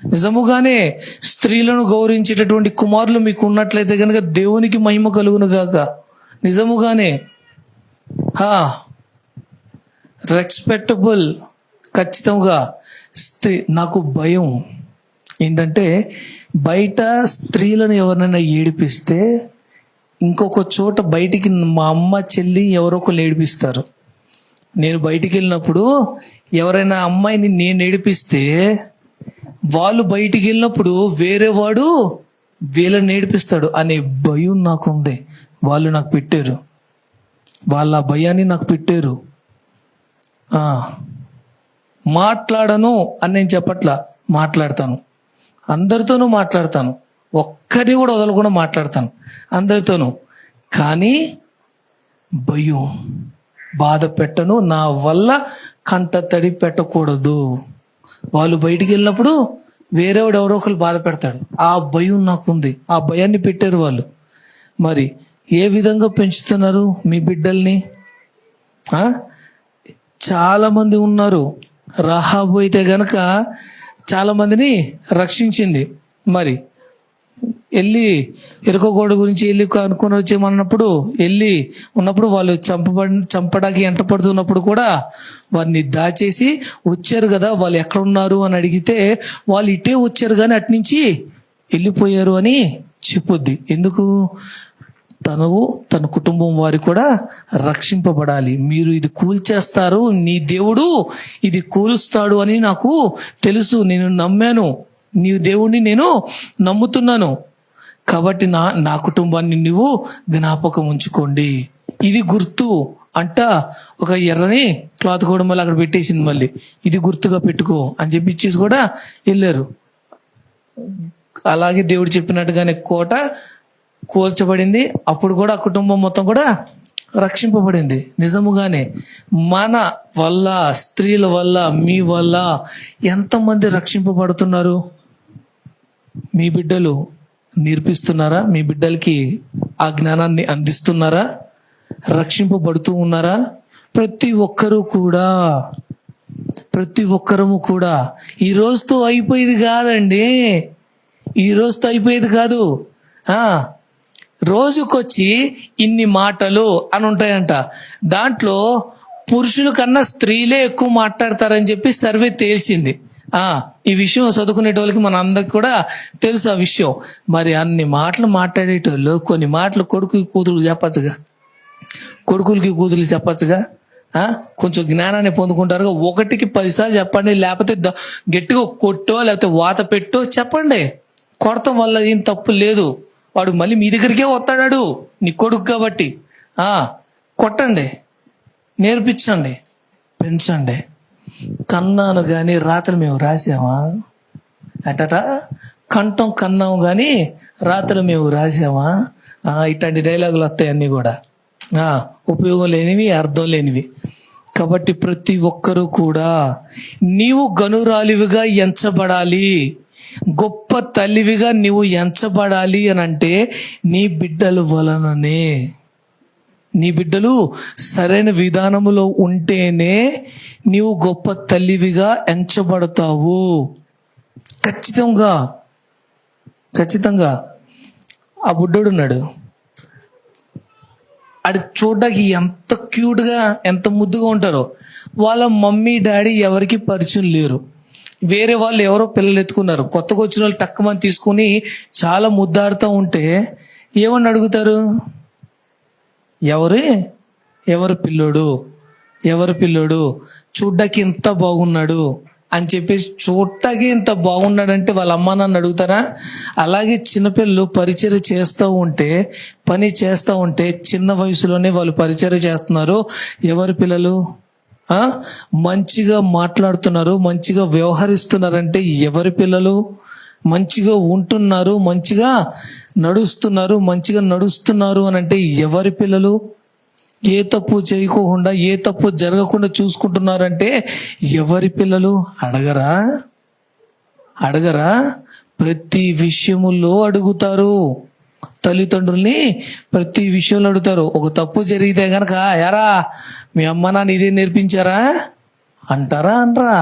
Speaker 1: నిజముగానే స్త్రీలను గౌరవించేటటువంటి కుమారులు మీకు ఉన్నట్లయితే కనుక దేవునికి మహిమ కలుగును గాక. నిజముగానే రెస్పెక్టబుల్. ఖచ్చితంగా నాకు భయం ఏంటంటే, బయట స్త్రీలను ఎవరినైనా ఏడిపిస్తే ఇంకొక చోట బయటికి మా అమ్మ చెల్లి ఎవరో ఒకరు ఏడిపిస్తారు. నేను బయటికి వెళ్ళినప్పుడు ఎవరైనా అమ్మాయిని నేను ఏడిపిస్తే వాళ్ళు బయటికి వెళ్ళినప్పుడు వేరే వాడు వీళ్ళని ఏడిపిస్తాడు అనే భయం నాకుంది. వాళ్ళు నాకు పెట్టారు, వాళ్ళ భయాన్ని నాకు పెట్టారు. మాట్లాడను అని నేను చెప్పట్లా, మాట్లాడతాను, అందరితోనూ మాట్లాడతాను, ఒక్కరిని కూడా వదలకుండా మాట్లాడతాను అందరితోనూ. కానీ భయం, బాధ పెట్టను, నా వల్ల కంట తడి పెట్టకూడదు. వాళ్ళు బయటికి వెళ్ళినప్పుడు వేరేవాడు ఎవరో ఒకరు బాధ పెడతాడు, ఆ భయం నాకుంది. ఆ భయాన్ని పెట్టారు వాళ్ళు. మరి ఏ విధంగా పెంచుతున్నారు మీ బిడ్డల్ని? చాలా మంది ఉన్నారు. రహాబు అయితే గనక చాలా మందిని రక్షించింది. మరి వెళ్ళి ఎరుకగోడ గురించి వెళ్ళి కనుక్కొని వచ్చేమన్నప్పుడు వెళ్ళి ఉన్నప్పుడు వాళ్ళు చంపడానికి ఎంట పడుతున్నప్పుడు కూడా వారిని దాచేసి వచ్చారు కదా, వాళ్ళు ఎక్కడ ఉన్నారు అని అడిగితే వాళ్ళు ఇటే వచ్చారు కానీ అట్నుంచి వెళ్ళిపోయారు అని చెప్పుద్ది. ఎందుకు? తన కుటుంబం వారి కూడా రక్షింపబడాలి. మీరు ఇది కూల్చేస్తారు, నీ దేవుడు ఇది కూలుస్తాడు అని నాకు తెలుసు, నేను నమ్మాను, నీ దేవుడిని నేను నమ్ముతున్నాను. కాబట్టి నా కుటుంబాన్ని నువ్వు జ్ఞాపకం ఉంచుకోండి. ఇది గుర్తు అంట. ఒక ఎర్రని క్లాత్ కూడా మళ్ళీ అక్కడ పెట్టేసింది, మళ్ళీ ఇది గుర్తుగా పెట్టుకో అని చెప్పి ఇచ్చేసి కూడా వెళ్ళారు. అలాగే దేవుడు చెప్పినట్టుగానే కోట కూల్చబడింది. అప్పుడు కూడా ఆ కుటుంబం మొత్తం కూడా రక్షింపబడింది. నిజముగానే మన వల్ల, స్త్రీల వల్ల, మీ వల్ల ఎంతమంది రక్షింపబడుతున్నారు? మీ బిడ్డలు నేర్పిస్తున్నారా? మీ బిడ్డలకి ఆ జ్ఞానాన్ని అందిస్తున్నారా? రక్షింపబడుతూ ఉన్నారా? ప్రతి ఒక్కరము కూడా ఈ రోజుతో అయిపోయేది కాదండి. ఈ రోజుతో అయిపోయేది కాదు. రోజుకొచ్చి ఇన్ని మాటలు అని ఉంటాయంట. దాంట్లో పురుషుల కన్నా స్త్రీలే ఎక్కువ మాట్లాడతారని చెప్పి సర్వే తేల్చింది. ఈ విషయం చదువుకునేటోళ్ళకి మన అందరికి కూడా తెలుసు ఆ విషయం. మరి అన్ని మాటలు మాట్లాడేటోళ్ళు కొన్ని మాటలు కొడుకుకి కూతురు చెప్పచ్చుగా, కొడుకులకి కూతురు చెప్పచ్చుగా. కొంచెం జ్ఞానాన్ని పొందుకుంటారుగా. 1కి 10 సార్లు చెప్పండి, లేకపోతే గట్టిగా కొట్టో లేకపోతే వాత పెట్టో చెప్పండి. కొడతాం వల్ల ఏం తప్పు లేదు. వాడు మళ్ళీ మీ దగ్గరికే వస్తాడాడు, నీ కొడుకు కాబట్టి. కొట్టండి, నేర్పించండి, పెంచండి. కన్నాను గాని రాత్రి మేము రాసామా అటట, కంఠం కన్నాము గాని రాత్రి మేము రాసామా. ఇట్లాంటి డైలాగులు వస్తాయి అన్నీ కూడా ఉపయోగం లేనివి, అర్థం లేనివి. కాబట్టి ప్రతి ఒక్కరూ కూడా నీవు గనురాలివిగా ఎంచబడాలి, గొప్ప తల్లివిగా నీవు ఎంచబడాలి అని అంటే నీ బిడ్డల వలననే. నీ బిడ్డలు సరైన విధానములో ఉంటేనే నీవు గొప్ప తల్లివిగా ఎంచబడతావు. ఖచ్చితంగా ఖచ్చితంగా. ఆ బుడ్డోడు ఉన్నాడు, అది చూడడానికి ఎంత క్యూట్గా ఎంత ముద్దుగా ఉంటారో. వాళ్ళ మమ్మీ డాడీ ఎవరికి పరిచయం లేరు. వేరే వాళ్ళు ఎవరో పిల్లలు ఎత్తుకున్నారు. కొత్తగా వచ్చిన వాళ్ళు టక్కుమని తీసుకుని చాలా ముద్దాడుతూ ఉంటే ఏమని అడుగుతారు? ఎవరు పిల్లోడు చూడ్డానికి ఇంత బాగున్నాడు అని చెప్పేసి, చూడటానికి ఇంత బాగున్నాడంటే వాళ్ళ అమ్మ నాన్న అడుగుతారా? అలాగే చిన్నపిల్లలు పరిచర్య చేస్తూ ఉంటే, పని చేస్తూ ఉంటే, చిన్న వయసులోనే వాళ్ళు పరిచర్య చేస్తున్నారు. ఎవరి పిల్లలు? మంచిగా మాట్లాడుతున్నారు, మంచిగా వ్యవహరిస్తున్నారంటే ఎవరి పిల్లలు? మంచిగా ఉంటున్నారు, మంచిగా నడుస్తున్నారు అని అంటే ఎవరి పిల్లలు? ఏ తప్పు చేయకోకుండా, ఏ తప్పు జరగకుండా చూసుకుంటున్నారంటే ఎవరి పిల్లలు? అడగరా? ప్రతి విషయములో అడుగుతారు. తల్లిదండ్రుల్ని ప్రతి విషయంలో అడుగుతారు. ఒక తప్పు జరిగితే గనక, యారా మీ అమ్మ నాన్న ఇదే నేర్పించారా అంటారా? అనరా?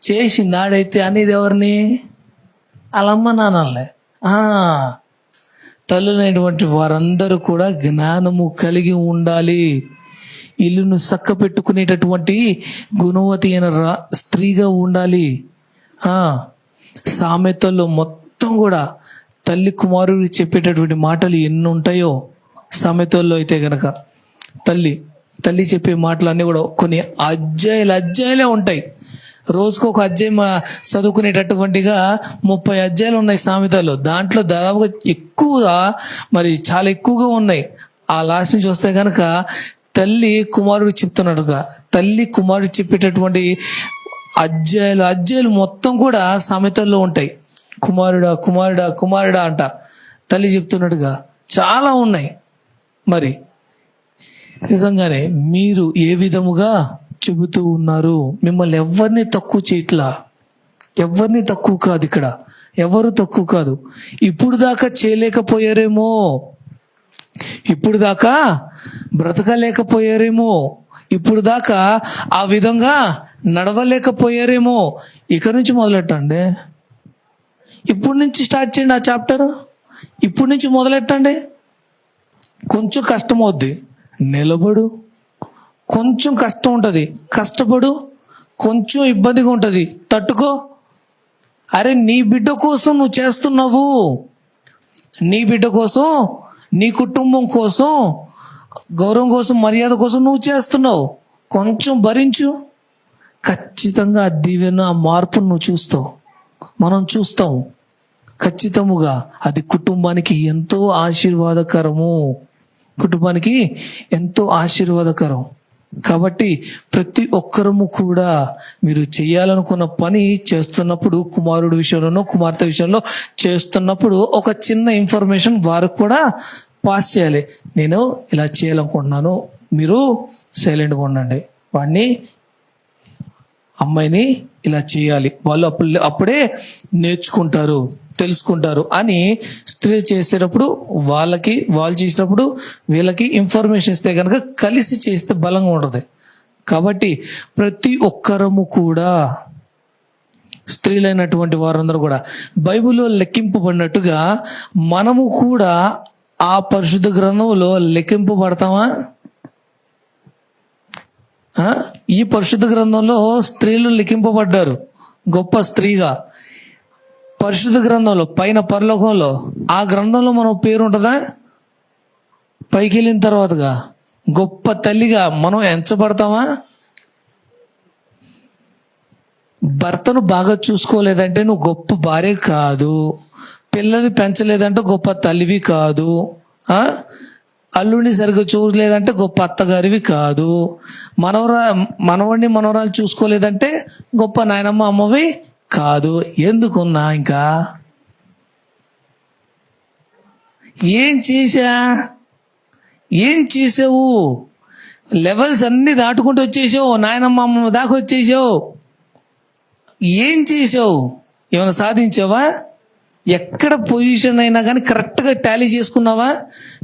Speaker 1: చేసింది ఆడైతే అనేది ఎవరిని? వాళ్ళమ్మ నాన్నలే. తల్లులైనటువంటి వారందరూ కూడా జ్ఞానము కలిగి ఉండాలి. ఇల్లును చక్క పెట్టుకునేటటువంటి గుణవతి అయిన స్త్రీగా ఉండాలి. సామెతల్లో మొత్తం కూడా తల్లి కుమారుడికి చెప్పేటటువంటి మాటలు ఎన్ని ఉంటాయో సామెతల్లో అయితే గనక తల్లి చెప్పే మాటలన్నీ కూడా కొన్ని అధ్యాయాలే ఉంటాయి. రోజుకు ఒక అధ్యాయం చదువుకునేటటువంటిగా 30 అధ్యాయాలు ఉన్నాయి సామెతల్లో. దాంట్లో దాదాపుగా ఎక్కువగా, మరి చాలా ఎక్కువగా ఉన్నాయి. ఆ లాస్ట్ నుంచి వస్తే గనక తల్లి కుమారుడు చెప్తున్నాడుగా, తల్లి కుమారుడు చెప్పేటటువంటి అధ్యాయాలు మొత్తం కూడా సామెతల్లో ఉంటాయి. కుమారుడా అంట తల్లి చెప్తున్నాడుగా, చాలా ఉన్నాయి. మరి నిజంగానే మీరు ఏ విధముగా చెబుతూ ఉన్నారు? మిమ్మల్ని ఎవరిని తక్కువ చేయట్లా, ఎవరిని తక్కువ కాదు. ఇక్కడ ఎవరు తక్కువ కాదు. ఇప్పుడు దాకా చేయలేకపోయారేమో, ఇప్పుడు దాకా బ్రతకలేకపోయారేమో, ఇప్పుడు దాకా ఆ విధంగా నడవలేకపోయారేమో. ఇక నుంచి మొదలెట్టండి. ఇప్పుడు నుంచి స్టార్ట్ చేయండి ఆ చాప్టర్. ఇప్పుడు నుంచి మొదలెట్టండి. కొంచెం కష్టం అవుద్ది, నిలబడు. కొంచెం కష్టం ఉంటుంది, కష్టపడు. కొంచెం ఇబ్బందిగా ఉంటుంది, తట్టుకో. అరే నీ బిడ్డ కోసం నువ్వు చేస్తున్నావు, నీ బిడ్డ కోసం, నీ కుటుంబం కోసం, గౌరవం కోసం, మర్యాద కోసం నువ్వు చేస్తున్నావు. కొంచెం భరించు. ఖచ్చితంగా ఆ దీవెన, ఆ మార్పును నువ్వు చూస్తావు, మనం చూస్తాం. ఖచ్చితముగా అది కుటుంబానికి ఎంతో ఆశీర్వాదకరము, కుటుంబానికి ఎంతో ఆశీర్వాదకరం. కాబట్టి ప్రతి ఒక్కరము కూడా మీరు చేయాలనుకున్న పని చేస్తున్నప్పుడు, కుమారుడి విషయంలోనో కుమార్తె విషయంలో చేస్తున్నప్పుడు ఒక చిన్న ఇన్ఫర్మేషన్ వారికి కూడా పాస్ చేయాలి. నేను ఇలా చేయాలనుకుంటున్నాను, మీరు సైలెంట్గా ఉండండి. వాడిని, అమ్మాయిని ఇలా చేయాలి, వాళ్ళు అప్పుడే నేర్చుకుంటారు, తెలుసుకుంటారు అని స్త్రీ చేసేటప్పుడు వాళ్ళు చేసేటప్పుడు వీళ్ళకి ఇన్ఫర్మేషన్ ఇస్తే కనుక కలిసి చేస్తే బలంగా ఉంటుంది. కాబట్టి ప్రతి ఒక్కరము కూడా స్త్రీలైనటువంటి వారందరూ కూడా బైబిల్లో లెక్కింపబడినట్టుగా మనము కూడా ఆ పరిశుద్ధ గ్రంథంలో లెక్కింపబడతామా? ఈ పరిశుద్ధ గ్రంథంలో స్త్రీలు లిఖింపబడ్డారు గొప్ప స్త్రీగా. పరిశుద్ధ గ్రంథంలో పైన పరలోకంలో ఆ గ్రంథంలో మనం పేరు ఉంటుందా? పైకి వెళ్ళిన తర్వాతగా గొప్ప తల్లిగా మనం ఎంచబడతామా? భర్తను బాగా చూసుకోలేదంటే నువ్వు గొప్ప భార్య కాదు. పిల్లల్ని పెంచలేదంటే గొప్ప తల్లివి కాదు. అల్లుడిని సరిగ్గా చూడలేదంటే గొప్ప అత్తగారివి కాదు. మనవడిని మనవరాలు చూసుకోలేదంటే గొప్ప నాయనమ్మ అమ్మవి కాదు. ఎందుకున్నా ఇంకా ఏం చేసావు? లెవెల్స్ అన్ని దాటుకుంటూ వచ్చేసావు, నాయనమ్మ అమ్మమ్మ దాకా వచ్చేసావు. ఏం చేసావు? ఏమైనా సాధించావా? ఎక్కడ పొజిషన్ అయినా కానీ కరెక్ట్గా టాలీ చేసుకున్నావా?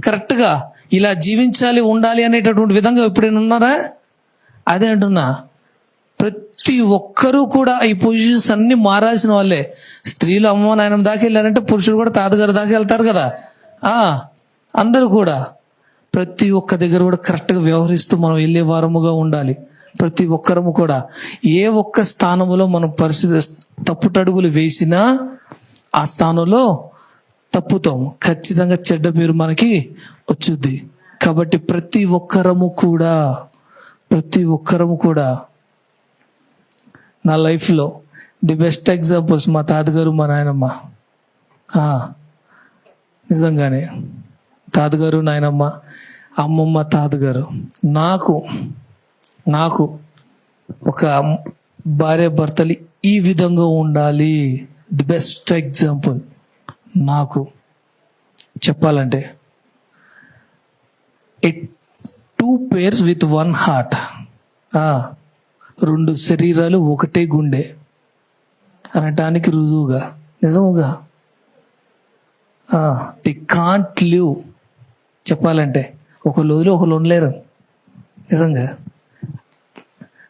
Speaker 1: కరెక్ట్గా ఇలా జీవించాలి, ఉండాలి అనేటటువంటి విధంగా ఎప్పుడైనా ఉన్నారా? అదే అంటున్నా, ప్రతి ఒక్కరూ కూడా ఈ పొజిషన్స్ అన్ని మారాల్సిన వాళ్ళే. స్త్రీలు అమ్మ నాయనమ్మ దాకా వెళ్ళారంటే పురుషులు కూడా తాతగారు దాకా వెళ్తారు కదా. అందరూ కూడా ప్రతి ఒక్క దగ్గర కూడా కరెక్ట్గా వ్యవహరిస్తూ మనం వెళ్ళే వారముగా ఉండాలి. ప్రతి ఒక్కరము కూడా ఏ ఒక్క స్థానంలో మనం పరిస్థితి తప్పుటడుగులు వేసినా ఆ స్థానంలో తప్పుతాం, ఖచ్చితంగా చెడ్డ పేరు మనకి వచ్చుద్ది. కాబట్టి ప్రతి ఒక్కరము కూడా నా లైఫ్లో ది బెస్ట్ ఎగ్జాంపుల్స్ మా తాతగారు, మా నాయనమ్మ. నిజంగానే తాతగారు, నాయనమ్మ, అమ్మమ్మ, తాతగారు నాకు ఒక భార్య భర్తలు ఈ విధంగా ఉండాలి. ది బెస్ట్ ఎగ్జాంపుల్ నాకు చెప్పాలంటే, 2 pairs with 1 heart. 2 శరీరాలు ఒకటే గుండె అనటానికి రుజువుగా, నిజముగా ది కాంట్ లివ్ చెప్పాలంటే ఒకళ్ళు వదిలి ఒకళ్ళు ఉండలేరు. నిజంగా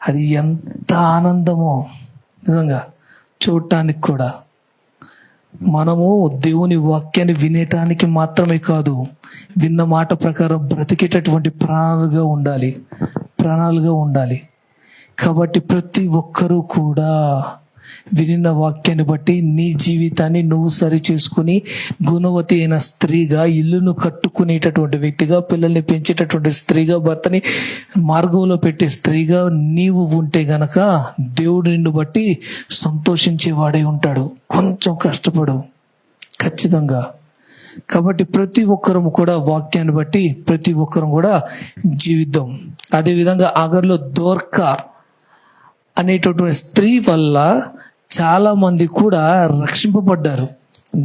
Speaker 1: అది ఎంత ఆనందమో నిజంగా చూడటానికి కూడా. మనము దేవుని వాక్యాన్ని వినేటానికి మాత్రమే కాదు, విన్న మాట ప్రకారం బ్రతికేటటువంటి ప్రాణాలుగా ఉండాలి. కాబట్టి ప్రతి ఒక్కరూ కూడా వినిన వాక్యాన్ని బట్టి నీ జీవితాన్ని నువ్వు సరి చేసుకుని గుణవతి అయిన స్త్రీగా, ఇల్లును కట్టుకునేటటువంటి వ్యక్తిగా, పిల్లల్ని పెంచేటటువంటి స్త్రీగా, భర్తని మార్గంలో పెట్టే స్త్రీగా నీవు ఉంటే గనక దేవుడు నిన్ను బట్టి సంతోషించేవాడే ఉంటాడు. కొంచెం కష్టపడు ఖచ్చితంగా. కాబట్టి ప్రతి ఒక్కరము కూడా వాక్యాన్ని బట్టి ప్రతి ఒక్కరం కూడా జీవిద్దాం. అదేవిధంగా ఆగర్లో దోర్కా అనేటటువంటి స్త్రీ వల్ల చాలా మంది కూడా రక్షింపబడ్డారు.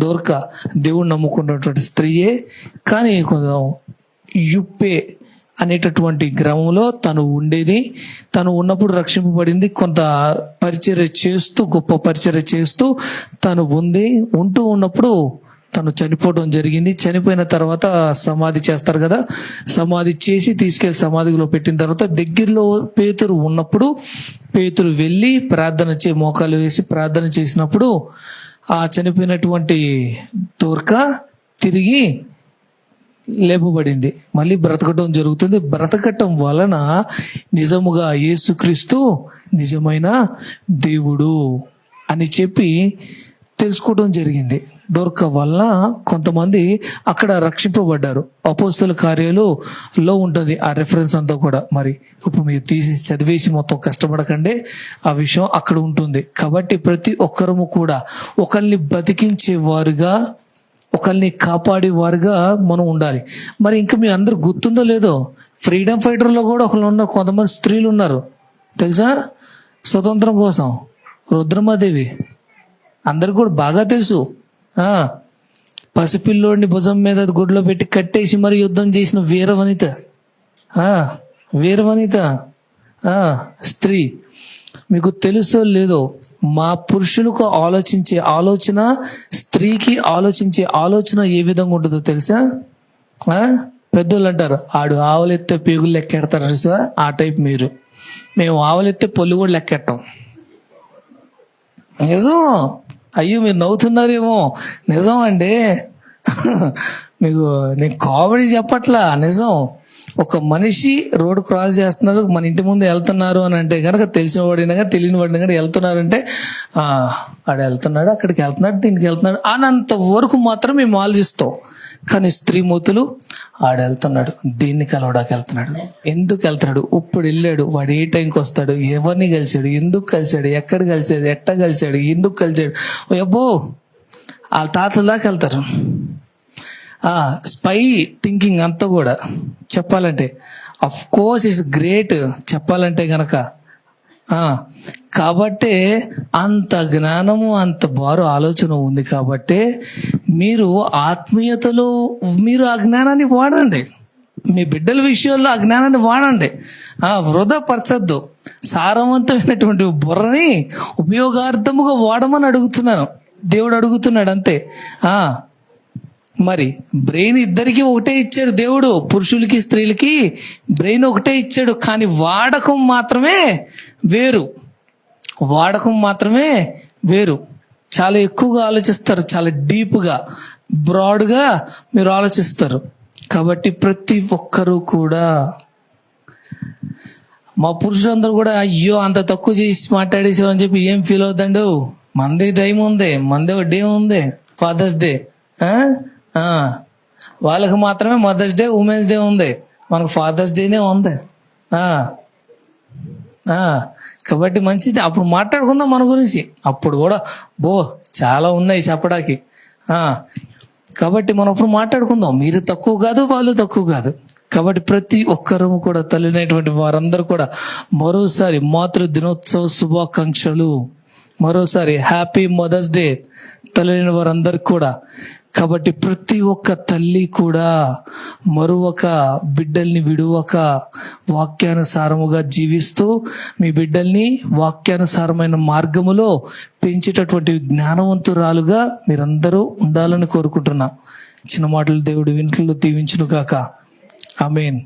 Speaker 1: దోర్కా దేవుడు నమ్ముకున్నటువంటి స్త్రీయే, కానీ కొంచెం యుప్పే అనేటటువంటి గ్రామంలో తను ఉండేది. తను ఉన్నప్పుడు రక్షింపబడింది. కొంత గొప్ప పరిచర్య చేస్తూ తను ఉంటూ ఉన్నప్పుడు తను చనిపోవడం జరిగింది. చనిపోయిన తర్వాత సమాధి చేస్తారు కదా, సమాధి చేసి తీసుకెళ్లి సమాధిలో పెట్టిన తర్వాత దగ్గరలో పేతురు ఉన్నప్పుడు పేతురు వెళ్ళి మోకాలు వేసి ప్రార్థన చేసినప్పుడు ఆ చనిపోయినటువంటి దోర్కా తిరిగి లేపబడింది, మళ్ళీ బ్రతకటం జరుగుతుంది. బ్రతకటం వలన నిజముగా యేసుక్రీస్తు నిజమైన దేవుడు అని చెప్పి తెలుసుకోవడం జరిగింది. దోర్కా వల్ల కొంతమంది అక్కడ రక్షింపబడ్డారు. అపోస్తలుల కార్యాలలో ఉంటుంది ఆ రెఫరెన్స్ అంతా కూడా. మరి ఇప్పుడు మీరు తీసి చదివేసి మొత్తం కష్టపడకండి, ఆ విషయం అక్కడ ఉంటుంది. కాబట్టి ప్రతి ఒక్కరము కూడా ఒకరిని బ్రతికించేవారుగా, ఒకరిని కాపాడేవారుగా మనం ఉండాలి. మరి ఇంకా మీ అందరు గుర్తుందో లేదో, ఫ్రీడమ్ ఫైటర్లో కూడా కొంతమంది స్త్రీలు ఉన్నారు తెలుసా, స్వతంత్రం కోసం. రుద్రమాదేవి అందరికి కూడా బాగా తెలుసు. పసిపిల్లోడిని భుజం మీద గుడిలో పెట్టి కట్టేసి మరి యుద్ధం చేసిన వీరవనిత స్త్రీ. మీకు తెలుసో లేదో, మా పురుషులకు ఆలోచించే ఆలోచన, స్త్రీకి ఆలోచించే ఆలోచన ఏ విధంగా ఉంటుందో తెలుసా? పెద్దోళ్ళు అంటారు, ఆడు ఆవులెత్తే పేగులు లెక్కెడతారు చూసా, ఆ టైప్ మీరు. మేము ఆవులెత్తే పొల్లు కూడా లెక్కెట్టాం. నిజం. అయ్యో మీరు నవ్వుతున్నారేమో, నిజం అండి. మీకు నేను కామెడీ చెప్పట్లా, నిజం. ఒక మనిషి రోడ్డు క్రాస్ చేస్తున్నారు, మన ఇంటి ముందు వెళ్తున్నారు అని అంటే కనుక తెలిసిన వాడినా తెలియని వాడినా కానీ వెళ్తున్నారంటే ఆడ వెళ్తున్నాడు, అక్కడికి వెళ్తున్నాడు, దీనికి వెళ్తున్నాడు అనంత వరకు మాత్రం మేము ఆలోచిస్తాం. కానీ స్త్రీమూర్తులు ఆడ వెళ్తున్నాడు, దీన్ని కలవడానికి వెళ్తున్నాడు, ఎందుకు వెళ్తున్నాడు, ఇప్పుడు వెళ్ళాడు, వాడు ఏ టైంకి వస్తాడు, ఎవరిని కలిశాడు, ఎందుకు కలిశాడు, ఎక్కడ కలిసాడు, ఎట్ట కలిశాడు, ఎందుకు కలిశాడు, అబ్బో వాళ్ళ తాతల దాకా వెళ్తారు. స్పై థింకింగ్ అంతా కూడా చెప్పాలంటే అఫ్ కోర్స్ ఇట్స్ గ్రేట్ చెప్పాలంటే గనక. కాబట్టే అంత జ్ఞానము అంత బారు ఆలోచన ఉంది. కాబట్టే మీరు ఆత్మీయతలో మీరు ఆ జ్ఞానాన్ని వాడండి, మీ బిడ్డల విషయంలో ఆ జ్ఞానాన్ని వాడండి. వృధా పరచద్దు. సారవంతమైనటువంటి బుర్రని ఉపయోగార్థముగా వాడమని అడుగుతున్నాను, దేవుడు అడుగుతున్నాడు అంతే. మరి బ్రెయిన్ ఇద్దరికి ఒకటే ఇచ్చాడు దేవుడు, పురుషులకి స్త్రీలకి బ్రెయిన్ ఒకటే ఇచ్చాడు. కానీ వాడకం మాత్రమే వేరు, వాడకం మాత్రమే వేరు. చాలా ఎక్కువగా ఆలోచిస్తారు, చాలా డీప్గా బ్రాడ్గా మీరు ఆలోచిస్తారు. కాబట్టి ప్రతి ఒక్కరూ కూడా, మా పురుషులందరూ కూడా అయ్యో అంత తక్కువ చేసి మాట్లాడేసామని చెప్పి ఏం ఫీల్ అవుతాడు. మంది టైం ఉంది, మంది ఒక డే ఉంది, ఫాదర్స్ డే. వాళ్ళకి మాత్రమే మదర్స్ డే, ఉమెన్స్ డే ఉంది, మనకు ఫాదర్స్ డేనే ఉంది. కాబట్టి మంచిది, అప్పుడు మాట్లాడుకుందాం మన గురించి. అప్పుడు కూడా చాలా ఉన్నాయి చెప్పడానికి. కాబట్టి మనం అప్పుడు మాట్లాడుకుందాం. మీరు తక్కువ కాదు, వాళ్ళు తక్కువ కాదు. కాబట్టి ప్రతి ఒక్కరూ కూడా, తల్లినటువంటి వారందరూ కూడా మరోసారి మాతృ దినోత్సవ శుభాకాంక్షలు. మరోసారి హ్యాపీ మదర్స్ డే తల్లిన వారందరికి కూడా. కాబట్టి ప్రతి ఒక్క తల్లి కూడా మరొక బిడ్డల్ని విడువక వాక్యానుసారముగా జీవిస్తూ మీ బిడ్డల్ని వాక్యానుసారమైన మార్గములో పెంచేటటువంటి జ్ఞానవంతురాలుగా మీరందరూ ఉండాలని కోరుకుంటున్నా. చిన్న మాటలు దేవుడు వింట్లో దీవించును గాక. ఆమేన్.